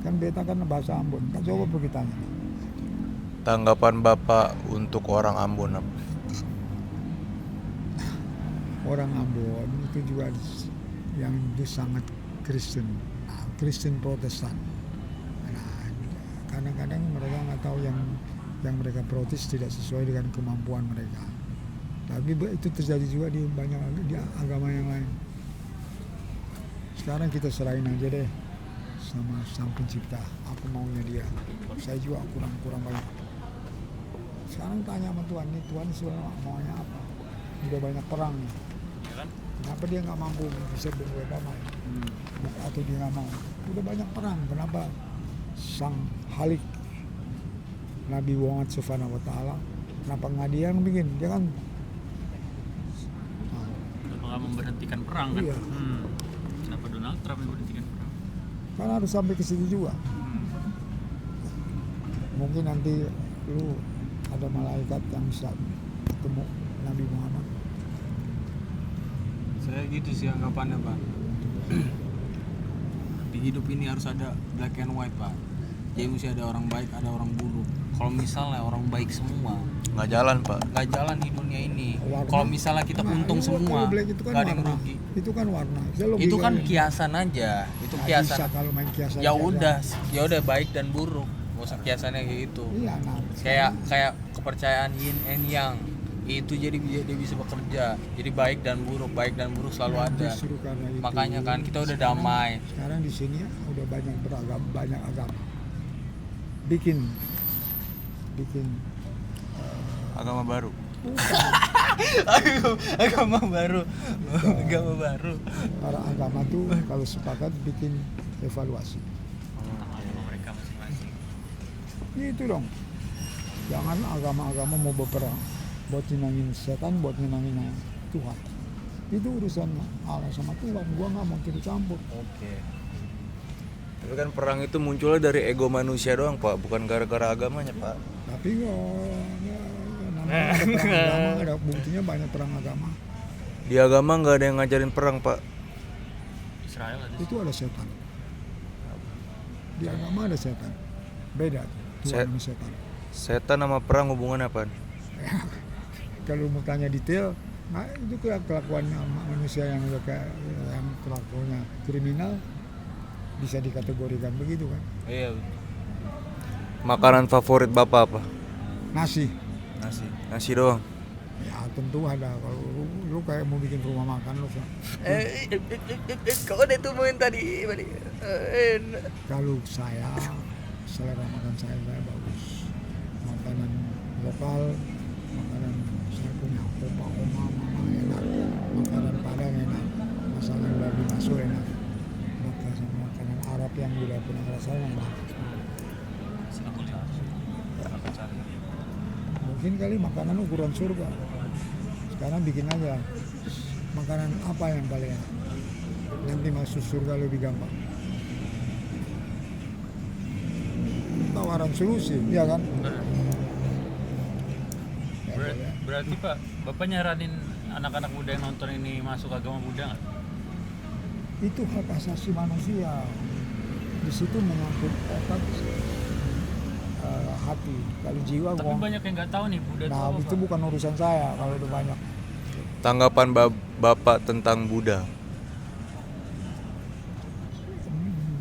Kan beta kan bahasa Ambon. Kan coba pergi tanya. Tanggapan Bapak untuk orang Ambon apa? Orang Ambon itu juga yang itu sangat Kristen, Kristen Protestan. Nah, kadang-kadang mereka nggak tahu yang mereka protes tidak sesuai dengan kemampuan mereka. Tapi itu terjadi juga di banyak di agama yang lain. Sekarang kita serahin aja deh sama Sang Pencipta, apa maunya dia. Saya juga kurang banyak. Sekarang tanya sama Tuhan, nih Tuhan sebenarnya maunya apa? Udah banyak perang nih. ya kan? Kenapa dia nggak mampu bisa berbuat damai? Atau dia nggak mau? Udah banyak perang. Kenapa Sang Halik Nabi Muhammad Subhanahu wa Ta'ala, kenapa nggak dia yang bikin? Dia kan Kenapa nggak memberhentikan perang kan? Iya. Kenapa Donald Trump yang memberhentikan perang? kan harus sampai ke situ juga. Mungkin nanti lu ada malaikat yang bisa ketemu Nabi Muhammad. Saya gitu sih anggapannya Pak. Di hidup ini harus ada black and white Pak. Jadi mesti ada orang baik, ada orang buruk. Kalau misalnya orang baik semua, Nggak jalan, Pak. nggak jalan di dunia ini. Warna. Kalau misalnya kita Nah, untung ini semua, kalau black itu kan nggak ada yang warna. rugi. Itu kan warna. Itu kan kiasan aja. Itu Nggak kiasan. bisa kalau main kiasan. Ya udah, ya udah baik dan buruk. Gak usah kiasannya kayak gitu. Iya, nah. Kayak kepercayaan yin and yang itu jadi dia bisa bekerja. Jadi baik dan buruk selalu ada. Justru karena itu, Makanya kan kita udah damai. Sekarang di sini udah banyak agama. Bikin Agama baru. Agama baru. Agama baru. para agama tuh kalau sepakat bikin evaluasi. Tentang agama mereka masing-masing. Gitu dong. Jangan agama-agama mau berperang buat nyenangin setan, buat nyenangin Tuhan. Itu urusan Allah sama Tuhan. Gua nggak mau ikut campur. Oke. Tapi kan perang itu munculnya dari ego manusia doang Pak, bukan gara-gara agamanya Pak. Tapi namanya ada perang agama, ada buktinya banyak perang agama. Di agama nggak ada yang ngajarin perang Pak. Israel ada Itu ada setan. Di agama ada setan. Beda Tuhan sama setan. Setan sama perang hubungannya apa? Kalau mau tanya detail, nah itu kelakuan manusia yang kelakuannya kriminal bisa dikategorikan begitu kan. Iya. Makanan favorit Bapak apa? Nasi. Nasi doang. Ya tentu ada. Kalau lu kayak mau bikin rumah makan lu. Kau udah itu main tadi. Kalau saya selera makan saya bagus. Makanan lokal, makanan saya punya oma enak, makanan Padang enak, masakan babi maso enak, makanan Arab yang udah pernah rasain enak. Mungkin kali makanan ukuran surga. Sekarang bikin aja makanan apa yang paling enak. Nanti masuk surga lebih gampang. Tawaran solusi, ya kan? Berarti Pak, Bapak nyaranin anak-anak muda yang nonton ini masuk agama Buddha nggak? Itu hak asasi manusia. Di situ menyangkut otak, hati. Kalau jiwa, Tapi banyak yang nggak tahu nih Buddha itu nah apa, itu Pak? bukan urusan saya. Kalau itu banyak, Tanggapan Bapak tentang Buddha?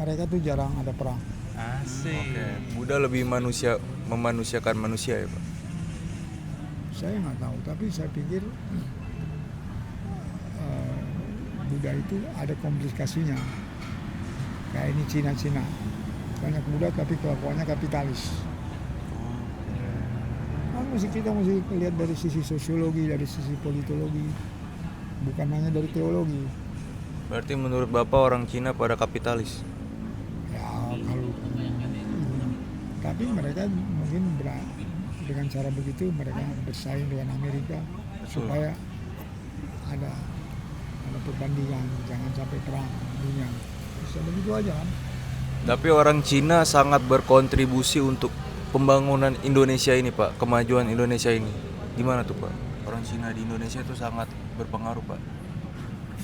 mereka tuh jarang ada perang. Asik. Buddha lebih memanusiakan manusia ya Pak? Saya nggak tahu, tapi saya pikir Buddha itu ada komplikasinya. Kayak ini Cina. Banyak Buddha tapi kelakuannya kapitalis. Kan kita mesti lihat dari sisi sosiologi, dari sisi politologi, bukan hanya dari teologi. Berarti menurut Bapak orang Cina pada kapitalis? Ya kalau tapi mereka mungkin dengan cara begitu mereka bersaing dengan Amerika supaya ada perbandingan, jangan sampai perang dunia. Bisa begitu aja kan? Tapi orang Cina sangat berkontribusi untuk pembangunan Indonesia ini Pak, kemajuan Indonesia ini. Gimana tuh Pak? Orang Cina di Indonesia itu sangat berpengaruh Pak.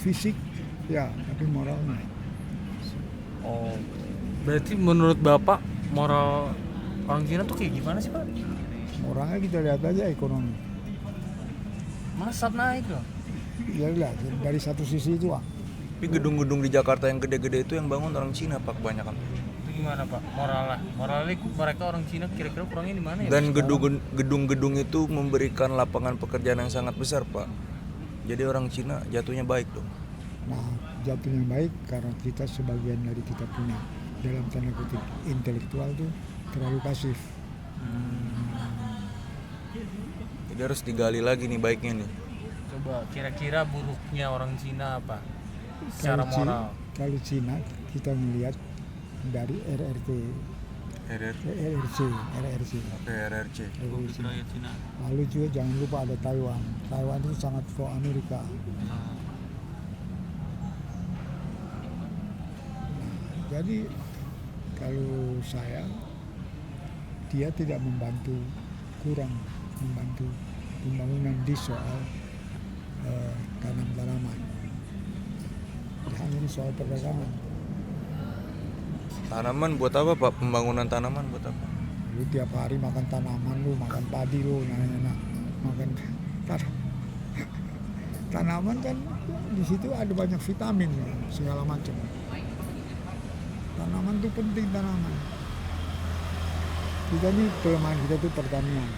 Fisik ya, tapi moralnya. Oh. Berarti menurut Bapak moral orang Cina tuh kayak gimana sih Pak? Moralnya kita lihat aja ekonomi. Masa naik dong? Ya lihat dari satu sisi itu Pak. Tapi gedung-gedung di Jakarta yang gede-gede itu yang bangun orang Cina Pak kebanyakan. Itu gimana Pak? Moralnya mereka orang Cina kira-kira kurangnya di mana ya? Dan gedung-gedung itu memberikan lapangan pekerjaan yang sangat besar Pak. Jadi orang Cina jatuhnya baik dong. Nah, jatuhnya baik karena kita sebagian dari kita punya dalam tanda kutip intelektual tuh terlalu pasif. Jadi harus digali lagi nih baiknya nih. Coba kira-kira buruknya orang Cina apa? Secara moral. Kalau Cina kita melihat dari RRC. Oke, RRC. Republik Rakyat Cina. Lalu juga jangan lupa ada Taiwan. Taiwan itu sangat pro Amerika. Jadi kalau saya dia tidak kurang membantu pembangunan di soal tanam-tanaman. Hanya di soal perdagangan. Tanaman buat apa Pak? Pembangunan tanaman buat apa? Lu tiap hari makan tanaman, lu makan padi, lu makan tanaman kan di situ ada banyak vitamin segala macam. Tanaman itu penting tanaman. Kita ini kelemahan kita itu pertanian.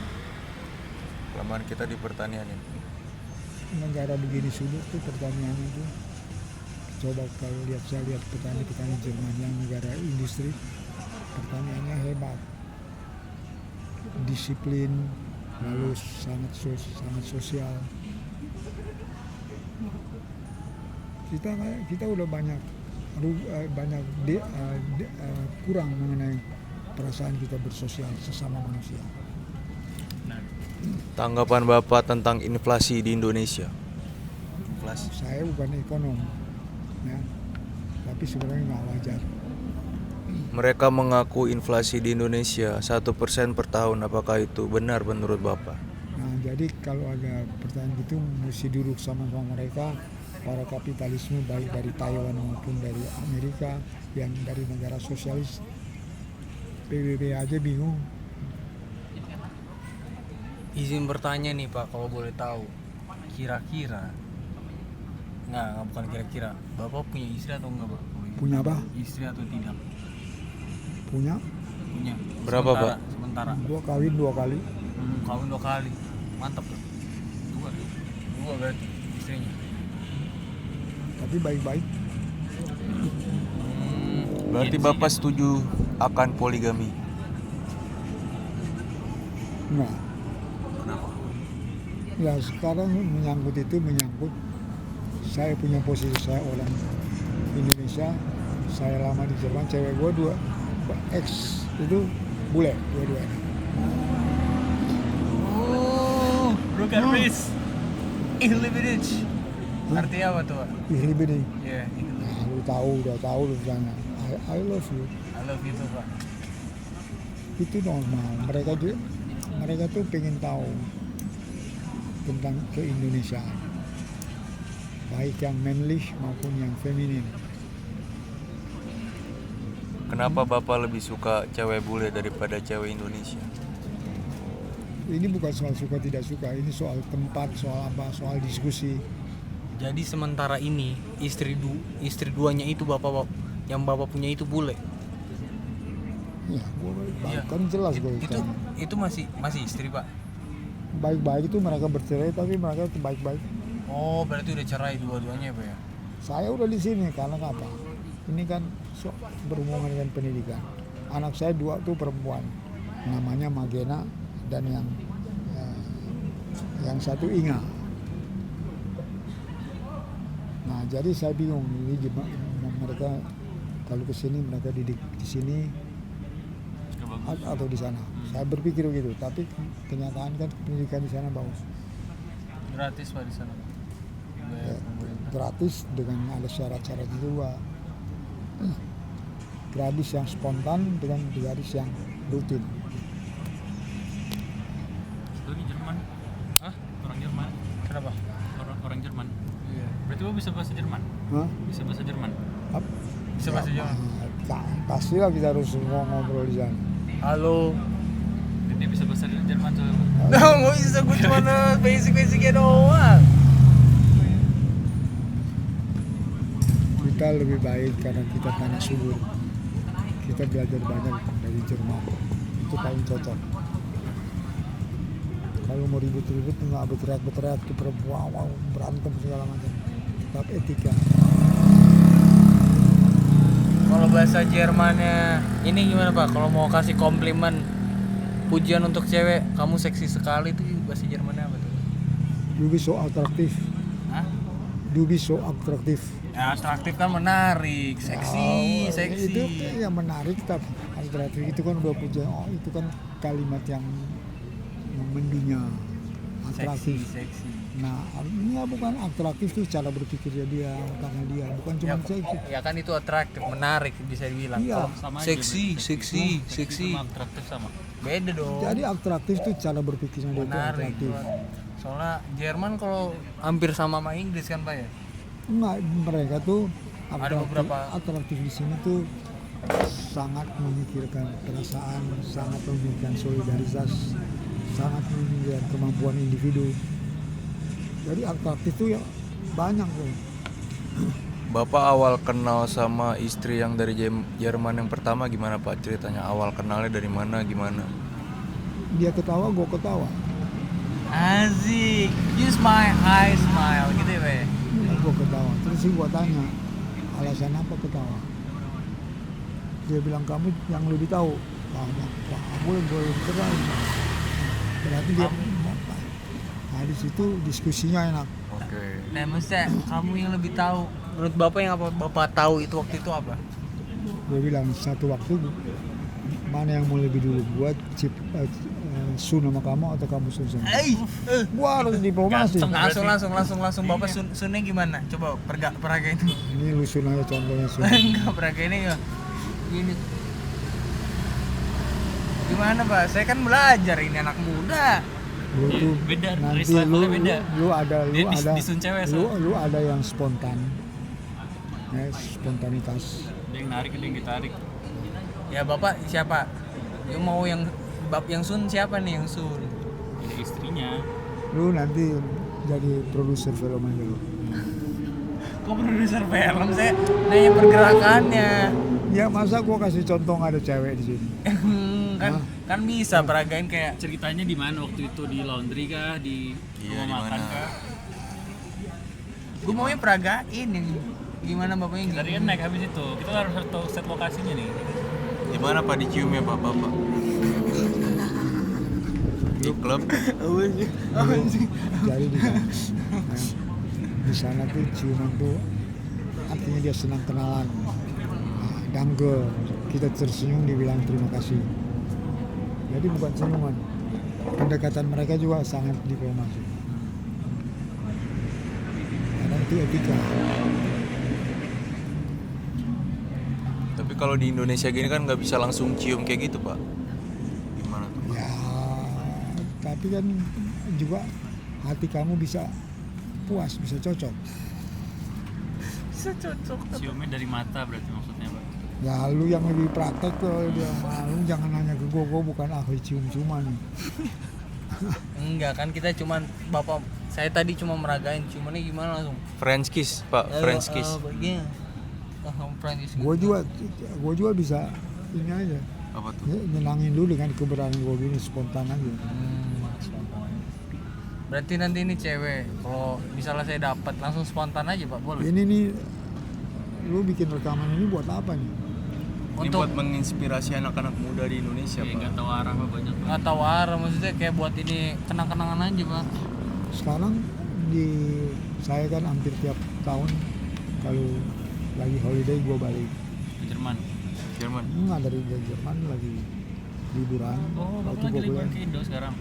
Kelemahan kita di pertanian ini. Negara begini sulit tuh pertanian itu. Coba kalau saya lihat petani-petani Jerman yang negara industri, pertaniannya hebat, disiplin, lalu sangat sosial. Kita udah banyak kurang mengenai perasaan kita bersosial sesama manusia. Tanggapan Bapak tentang inflasi di Indonesia? Inflasi. Saya bukan ekonom, ya, tapi sebenarnya nggak wajar. mereka mengaku inflasi di Indonesia 1% per tahun. Apakah itu benar menurut Bapak? Nah, jadi kalau ada pertanyaan gitu mesti duduk sama-sama mereka, para kapitalisme baik dari Taiwan maupun dari Amerika yang dari negara sosialis. PBB aja bingung. Izin bertanya nih Pak, kalau boleh tahu, kira-kira bukan kira-kira, Bapak punya istri atau enggak Pak? Punya apa? Istri atau tidak? Punya. Punya. Berapa, Pak? Sementara. Gua kawin 2 kali. Kawin 2 kali. Mantap tuh. Dua berarti istrinya. Tapi baik-baik. Berarti Bapak setuju akan poligami? Enggak. Kenapa? Ya sekarang menyangkut saya punya posisi, saya orang Indonesia, saya lama di Jerman, cewek gue 2 ex itu bule dua-duanya. Oh, look at this. Ihlibidic. Artinya apa tuh Pak? Ih lebih nih. Iya, Nah, udah tahu lu sana. I love you. I love you tuh Pak. Itu normal. Mereka tuh pengen tahu tentang keindonesiaan, baik yang manly maupun yang feminin. Kenapa Bapak lebih suka cewek bule daripada cewek Indonesia? Ini bukan soal suka tidak suka, ini soal tempat, soal apa, soal diskusi. Jadi sementara ini istri duanya itu yang Bapak punya itu bule. Ya, gua Iya. kan jelas gue Itu masih istri Pak. baik-baik itu mereka bercerai, tapi mereka itu baik-baik. Oh, berarti udah cerai dua-duanya ya Pak ya? Saya udah di sini karena apa? Ini kan berhubungan dengan pendidikan. Anak saya 2 tuh perempuan, namanya Magena dan yang satu Inga. Nah, jadi saya bingung ini gimana mereka kalau ke sini mereka didik di sini atau di sana. Saya berpikir begitu, tapi kenyataan kan pendidikan di sana bagus. Gratis Pak di sana. Ya, gratis dengan ada syarat-syarat juga. Gratis yang spontan dengan gratis yang rutin. Lu di Jerman. Hah? Orang Jerman. Kenapa? Orang Jerman. Iya. Berarti lu bisa bahasa Jerman? Hah? Bisa bahasa Jerman? Ap- Bisa bahasa Jerman. Pastilah kita harus ngobrol di sana. Halo. Dia bisa bahasa Jerman soalnya. Nggak bisa, gue cuma basic-basicnya doang. Kita lebih baik karena kita tanah subur. Kita belajar banyak dari Jerman. Itu paling cocok. Kalau mau ribut-ribut nggak berteriak-berteriak ke perempuan, berantem segala macam. Tetap etika. Kalau bahasa Jermannya ini gimana Pak? Kalau mau kasih komplimen pujian untuk cewek, kamu seksi sekali itu bahasa Jermannya apa tuh? Du bist so attraktiv. Hah? Du bist so attraktiv. Ya, atraktif kan menarik, seksi, seksi. Itu yang menarik, tapi attraktif itu kan udah pujian. Oh, itu kan kalimat yang mendunia. Attraktif. Seksi. Nah, ini bukan attraktif tuh cara berpikirnya dia, otaknya dia, bukan cuma seksi. Ya kan itu atraktif, menarik bisa dibilang. Iya. Sama aja Seksi, berarti. seksi, seksi. Sama atraktif sama. Beda dong. Jadi attraktif tuh cara berpikirnya dia itu Menarik. attraktif. Soalnya Jerman kalau hampir sama Inggris kan Pak ya? Enggak, mereka tuh Ada beberapa- attraktif di sini tuh sangat memikirkan perasaan, sangat memikirkan solidaritas, sangat memikirkan kemampuan individu. Jadi attraktif tuh ya banyak tuh. Bapak awal kenal sama istri yang dari Jerman yang pertama gimana Pak? Ceritanya awal kenalnya dari mana, gimana? Dia ketawa, gue ketawa. Asik. Use my eye smile gitu ya Pak ya? Gue ketawa. Terus sih gue tanya, alasan apa ketawa? Dia bilang kamu yang lebih tahu. Aku yang gue lebih tahu. Berarti dia. Nah di situ diskusinya enak. Oke. Nah maksudnya kamu yang lebih tahu. Menurut Bapak yang apa Bapak tahu itu waktu itu apa? Dia bilang satu waktu mana yang mau lebih dulu buat Sun sama kamu atau kamu Sun sama? Gua harus diplomasi. Langsung Bapak Sunnya gimana? Coba peragain dulu. Ini lu Sun aja contohnya Sun. Enggak peragainnya ya. Gini Gimana Pak? Saya kan belajar ini anak muda. Lu Iya, tuh beda, nanti risk levelnya beda. lu ada Dia disun cewek, lu ada yang spontan. Ya, spontanitas. Ada yang narik, ada yang ditarik. Ya Bapak siapa? Ya mau yang Sun siapa nih yang Sun? Ada istrinya. Lu nanti jadi produser film aja lu. Kok produser film? Saya nanya pergerakannya. Ya masa gua kasih contoh nggak ada cewek di sini? kan bisa peragain kayak Ceritanya di mana waktu itu, di laundry kah, di Iya, rumah di makan mana? kah? gue maunya peragain yang gimana bapaknya Tadi kan naik habis itu, kita harus tahu set lokasinya nih. Di mana Pak diciumnya Pak Bapak? Di klub. Jadi di sana tuh ciuman tuh artinya dia senang kenalan. Nah, dangle, kita tersenyum dibilang terima kasih. Jadi bukan senyuman. Pendekatan mereka juga sangat diplomasi. Karena itu etika. Tapi kalau di Indonesia gini kan nggak bisa langsung cium kayak gitu Pak. Gimana tuh? Ya, tapi kan juga hati kamu bisa puas, bisa cocok. bisa cocok. Ciumnya dari mata berarti maksudnya, Pak. Ya lu yang lebih praktek kalau dia malu jangan nanya ke gua bukan ahli cium-ciuman. Enggak kan kita cuman bapak saya tadi cuma meragain cumannya gimana langsung French kiss Pak, French kiss. bagian French kiss. Gua juga bisa ini aja. Apa tuh? Nyenangin dulu dengan keberanian gua gini spontan aja. Berarti nanti ini cewek kalau misalnya saya dapat langsung spontan aja Pak, boleh? Ini nih lu bikin rekaman ini buat apa nih? Ini Untuk buat menginspirasi anak-anak muda di Indonesia Kayak Pak. nggak tahu arah Pak, banyak. nggak tahu arah maksudnya kayak buat ini kenang-kenangan aja Pak. Sekarang saya kan hampir tiap tahun kalau lagi holiday gua balik. Ke Jerman. Jerman. Enggak dari Jerman lagi liburan. Oh, Bapak Waktu lagi gua liburan pulang. ke Indo sekarang.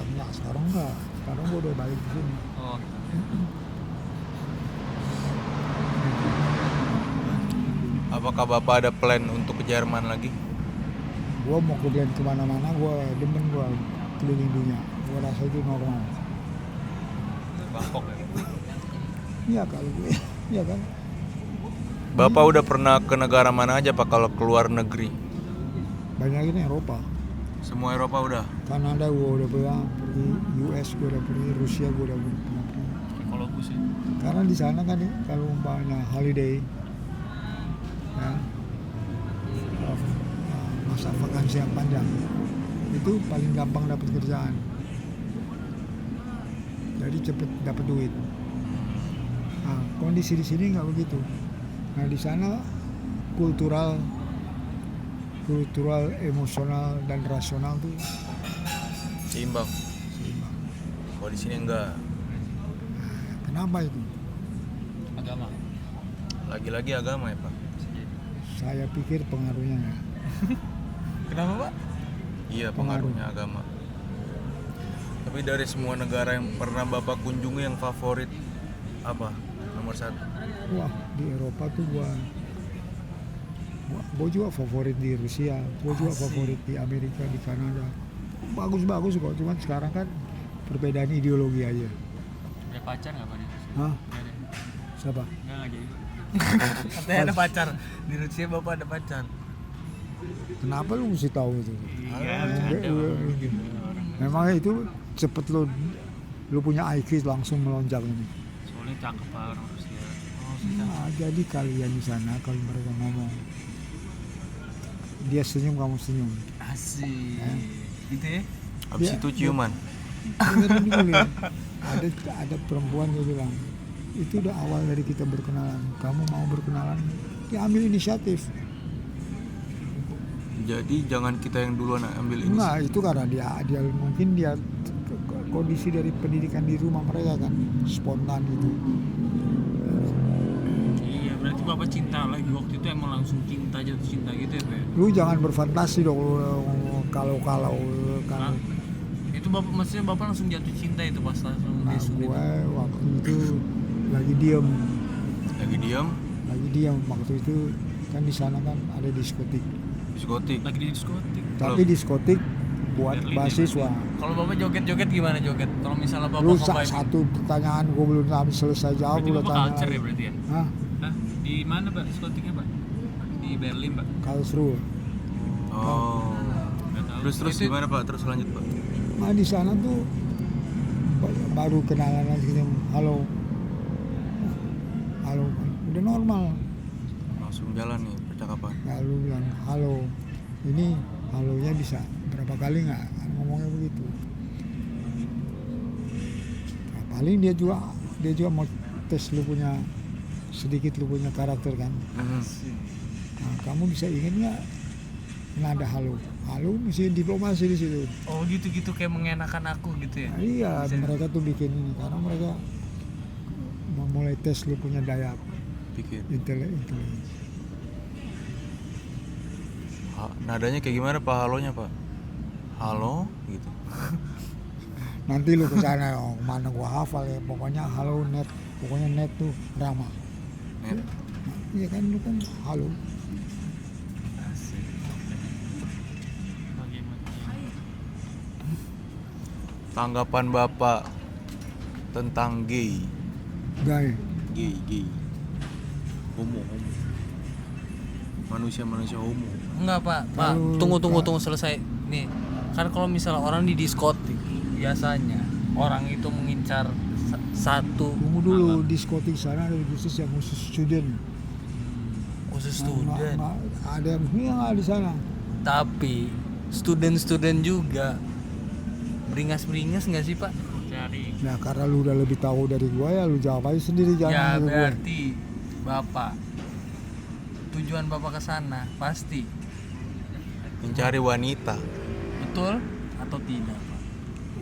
Enggak, sekarang enggak. Sekarang gua udah balik ke sini. Oh, Apakah Bapak ada plan untuk ke Jerman lagi? Gua mau kuliah kemana-mana, gua demen gua keliling dunia. Gua rasa itu normal. Bangkok ya. Iya kalau gue, iya kan. Bapak udah pernah ke negara mana aja Pak kalau keluar negeri? Banyak ini Eropa, Semua Eropa udah. Kanada gua udah pernah pergi, US gua udah pergi, Rusia gua udah pernah pergi. Kalau gue sih Karena di sana kan kalau umpamanya holiday, ya, masa vakansi yang panjang, itu paling gampang dapat kerjaan. Jadi cepet dapat duit. Nah, kondisi di sini nggak begitu. Nah di sana kultural, emosional dan rasional tuh Seimbang. seimbang. Kalau di sini enggak. Kenapa itu? agama. Lagi-lagi agama ya Pak. Saya pikir pengaruhnya ya. Kenapa Pak? Iya pengaruhnya agama. Tapi dari semua negara yang pernah Bapak kunjungi yang favorit apa? Nomor 1. Wah di Eropa tuh gua juga favorit di Rusia, gua juga favorit di Amerika, di Kanada. Bagus-bagus kok, cuman sekarang kan perbedaan ideologi aja. Ada pacar nggak Pak? Hah? Nggak ada. Siapa? Nggak jadi. Katanya ada pacar. Di Rusia Bapak ada pacar. Kenapa lu mesti tahu itu? Iya, Memang itu cepet lu punya IQ langsung melonjak ini. soalnya cakep Pak orang Rusia. Nah, jadi kalian di sana kalau mereka ngomong, dia senyum kamu senyum. Asik. Gitu ya? Habis Iya. itu ciuman. Dengerin dulu ya. Ada perempuan dia bilang, itu udah awal dari kita berkenalan. Kamu mau berkenalan, dia ambil inisiatif. Jadi jangan kita yang duluan ambil ini. Nah itu karena dia mungkin dia kondisi dari pendidikan di rumah mereka kan spontan gitu. Iya, berarti Bapak cinta lagi waktu itu emang langsung cinta, jatuh cinta gitu ya Pak? Lu jangan berfantasi dong kalau Itu Bapak maksudnya Bapak langsung jatuh cinta itu pas langsung nah, desuk gitu. gue waktu itu lagi diem Lagi diam, waktu itu kan di sana kan ada diskotik. diskotik. Lagi di diskotik. Tapi diskotik buat Berlin, mahasiswa. Kalau bapak joget-joget gimana joget? Kalau misalnya bapak Lu cobain satu pertanyaan gue belum selesai jawab, Berarti lu bapak tanya culture ya lagi. berarti ya? Hah? Hah? Di mana Pak diskotiknya Pak? Di Berlin Pak? Karlsruhe. Oh. Nggak tahu. Terus gimana Pak? Terus lanjut Pak. Nah di sana tuh baru kenalan lagi gitu, halo, halo, udah normal. Langsung jalan nih percakapan. Lalu bilang halo, ini halonya bisa berapa kali nggak? Ngomongnya begitu. Nah, paling dia juga mau tes lu punya sedikit lu punya karakter kan. Mhm. Nah, kamu bisa ingat nggak nada halo? Halo mesti diplomasi di situ. oh gitu-gitu kayak mengenakan aku gitu ya. Nah, iya, mereka tuh bikin ini karena mereka mau mulai tes lu punya daya Pikir. intelek. Nadanya kayak gimana Pak? Halonya Pak? Halo gitu. Nanti lu ke sana, oh, mana gua hafal ya. Pokoknya halo net, pokoknya net tuh ramah. Net. Nah, iya kan lu kan halo. Bagaimana? Tanggapan Bapak tentang gay. Gay. Homo. Manusia homo. Enggak pak, tunggu selesai nih. Kan kalau misalnya orang di diskotik biasanya orang itu mengincar satu Tunggu dulu, diskotik sana ada khusus yang khusus student. khusus Nah, student. ada yang nggak di sana. Tapi student juga beringas nggak sih pak? Cari Nah karena lu udah lebih tahu dari gua ya lu jawab aja sendiri Ya jangan dari gua. berarti bapak tujuan bapak ke sana pasti Mencari wanita. betul atau tidak pak?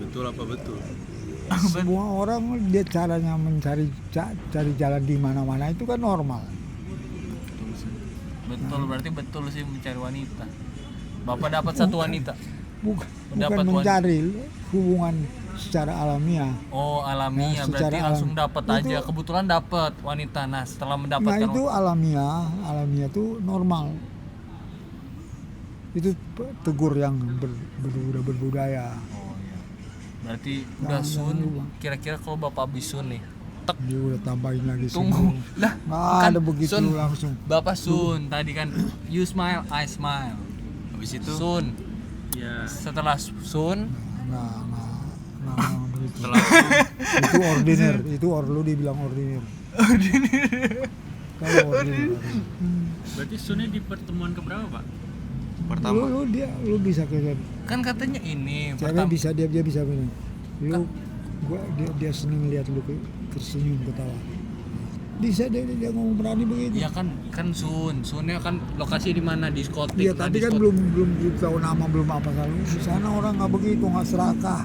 Betul apa betul? Semua orang dia caranya mencari cari jalan di mana-mana itu kan normal. Betul berarti betul sih mencari wanita. Bapak dapat satu wanita. Bukan Dapat mencari hubungan secara alamiah. Oh alamiah Nah, berarti secara langsung alam. dapat Itu- aja. Kebetulan dapat wanita. Nah setelah Nah mendapatkan itu alamiah tuh normal. Itu tegur yang udah berbudaya. Oh iya. Berarti Jangan- udah jangan sun. lupa. Kira-kira kalau bapak habis sun nih, tek Dia udah tambahin lagi tunggu. Lah Nggak kan ada begitu sun. langsung. Bapak sun tadi kan you smile I smile. Habis itu Sun. ya Setelah sun Nggak begitu. setelah Itu ordiner, lu dibilang ordiner. Kalau ordiner. berarti sunnya di pertemuan keberapa Pak? pertama. Lu bisa kayak kan katanya ini cewek pertama. bisa dia bisa bilang lu dia seneng lihat lu tersenyum ketawa. Bisa dia ngomong berani begitu. Ya kan sunnya kan lokasi di mana diskotik. Iya, Nah, tapi kan diskotik. belum tahu nama belum apa kalau di sana orang nggak begitu, nggak serakah,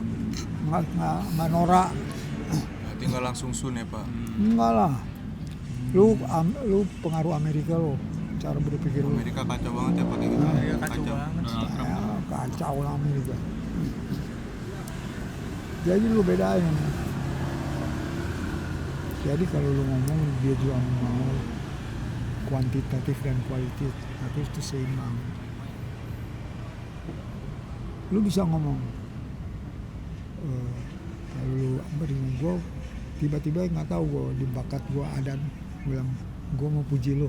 nggak norak, Berarti nggak langsung sun ya Pak? enggak lah. Lu pengaruh Amerika lo, cara berpikir lu. Amerika kacau banget ya Pak kayak gitu. Iya, kacau banget. Donald Trump. Ya, kacau lah Amerika. Jadi lu bedain. Jadi kalau lu ngomong dia juga mau kuantitatif dan kualitatif itu seimbang. Lu bisa ngomong kalau lu beringat gue tiba-tiba nggak tahu gue di bakat gue ada bilang gue mau puji lo.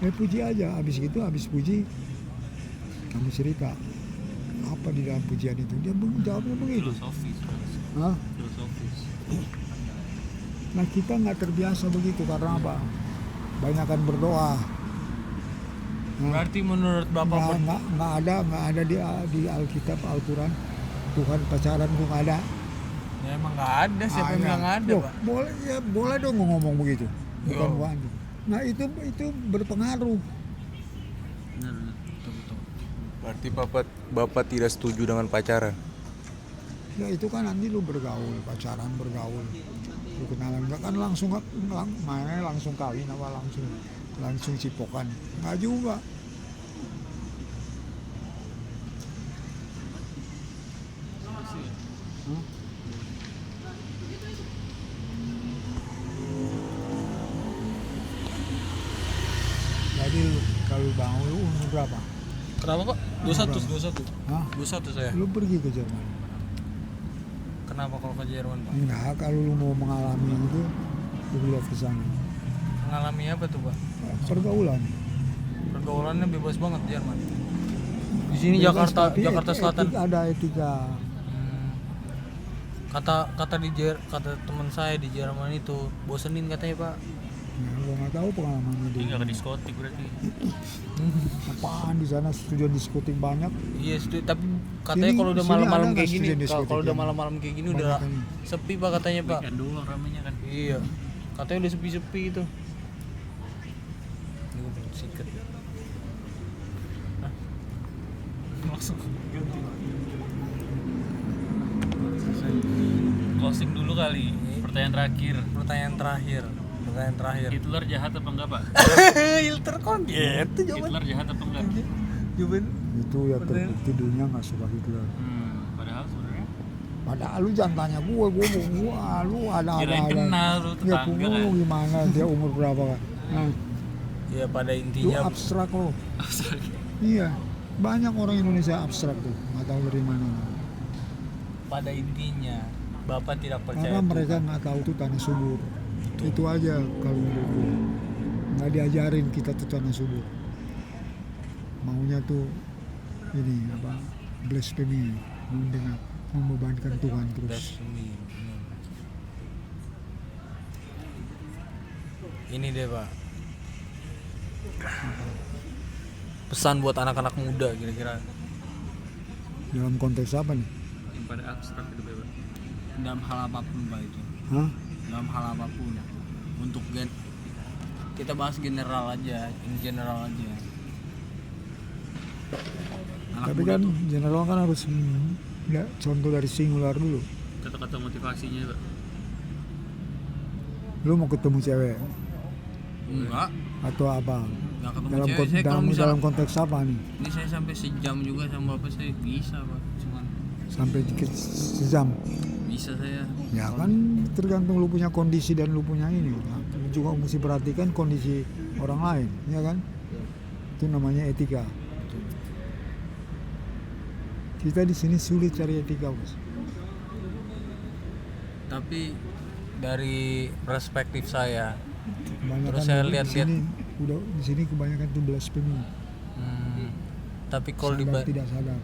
Puji aja, habis puji kamu cerita apa di dalam pujian itu, dia jawabnya begitu. Filosofis. Hah? Filosofis. Nah kita nggak terbiasa begitu karena apa? Banyakan berdoa. Nah, Berarti menurut bapak nggak ada di Alkitab Al-Quran Tuhan pacaran tuh nggak ada. ya emang nggak ada. Siapa yang bilang ada Loh, pak? boleh dong ngomong begitu. Bukan Yo. gua. Nah itu berpengaruh. Benar. Betul. Berarti Bapak tidak setuju dengan pacaran? Ya itu kan nanti lu pacaran bergaul, lu kenalan nggak kan langsung mainnya langsung kawin apa langsung cipokan, nggak juga. Jadi kalau bangun lu umur berapa? Kenapa Pak? 21 Hah? 21 saya. Lu pergi ke Jerman. Kenapa kalau ke Jerman Pak? Enggak, kalau lu mau mengalami yang itu, lu lihat ke sana. Mengalami apa tuh Pak? Pergaulan. Pergaulannya bebas banget Jerman. Di sini Bebas, Jakarta tapi Jakarta Selatan. ada etika. Kata teman saya di Jerman itu bosenin katanya Pak. Ya, gua nggak tahu pengalamannya Dia dia. nggak ke diskotik berarti. Apaan di sana studion diskotik banyak. Iya, tapi katanya Sini- kalau udah sini malam-malam ada kayak nggak gini, studion diskotik kalau udah yang malam-malam kayak gini udah banyak kan? sepi Pak katanya Pak. Weekend doang ramenya kan. Iya, katanya udah sepi-sepi itu. Ini gue pengen sikat. Hah? Langsung ganti. Closing dulu kali. Pertanyaan terakhir. Pertanyaan terakhir. Hitler jahat apa enggak, Pak? Hitler kok gitu jawaban. Hitler jahat apa enggak? Jawaban. Itu ya terbukti dunia nggak suka Hitler. Padahal sebenarnya Padahal lu jangan tanya gue lu ada kirain ada. kenal lu Ya tetangga lu kan. gimana dia umur berapa kan? Nah, Ya pada lu intinya abstrak lo. Iya, banyak orang Indonesia abstrak tuh, nggak tahu dari mana. Bapak tidak percaya Karena mereka Tuhan. nggak tahu tuh tanah subur. Itu aja kalau menurut gue. Nggak diajarin kita tuh tanah subur. Maunya tuh ini apa? Blasphemy, membebankan Tuhan terus. Blasphemy. Ini deh Pak. Pesan buat anak-anak muda kira-kira Dalam konteks apa nih? Yang pada abstrak gitu, Pak. dalam hal apapun Pak itu. Hah? Dalam hal apapun. Untuk kita bahas general aja, in general aja. Anak Tapi muda kan tuh, general kan harus ya, contoh dari singular dulu. Kata-kata motivasinya, Pak. Lu mau ketemu cewek enggak atau apa? enggak ketemu Dalam cewek. Saya kalau dalam misal konteks apa nih? ini saya sampai sejam juga sama bapak saya bisa Pak. Cuman Sampai dikit sejam. bisa saya. Ya kan tergantung lu punya kondisi dan lu punya ini. Nah, lu juga mesti perhatikan kondisi orang lain, ya kan? Itu namanya etika. Kita di sini sulit cari etika, Bos. Tapi dari perspektif saya, Kebanyakan Terus saya di lihat-lihat. sini di sini kebanyakan tuh blasphemy. tapi kalau Sadar tidak sadar.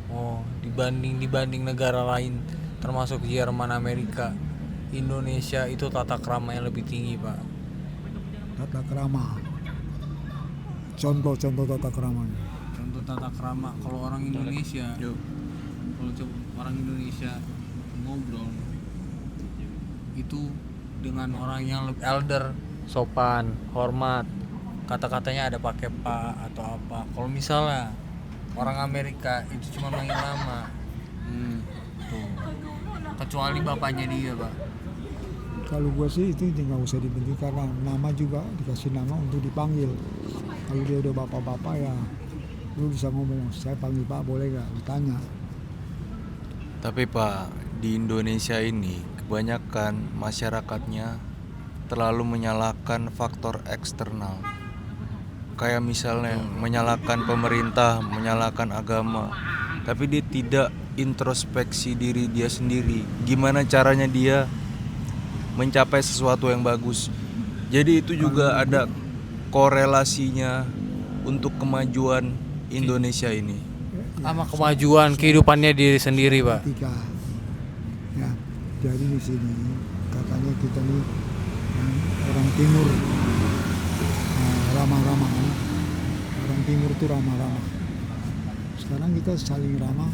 dibanding negara lain termasuk Jerman, Amerika, Indonesia itu tata krama yang lebih tinggi Pak. Tata krama. Contoh tata kramanya. Contoh tata krama kalau orang Indonesia, orang Indonesia ngobrol itu dengan orang yang lebih elder, sopan, hormat, kata-katanya ada pakai pak atau apa. Kalau misalnya orang Amerika itu cuma manggil nama, tuh. Kecuali bapaknya dia Pak. Kalau gue sih itu nggak usah dibenci karena nama juga dikasih nama untuk dipanggil. Kalau dia udah bapak-bapak ya lu bisa ngomong, saya panggil Pak boleh nggak? Lu tanya. Tapi Pak, di Indonesia ini kebanyakan masyarakatnya terlalu menyalahkan faktor eksternal. Kayak misalnya menyalahkan pemerintah, menyalahkan agama. Tapi dia tidak introspeksi diri dia sendiri. Gimana caranya dia mencapai sesuatu yang bagus. Jadi itu juga ada korelasinya untuk kemajuan Indonesia ini. Sama kemajuan kehidupannya diri sendiri Pak. Etika. Ya, jadi di sini katanya kita nih orang timur ramah-ramah kan. Orang timur tuh ramah-ramah. Sekarang kita saling ramah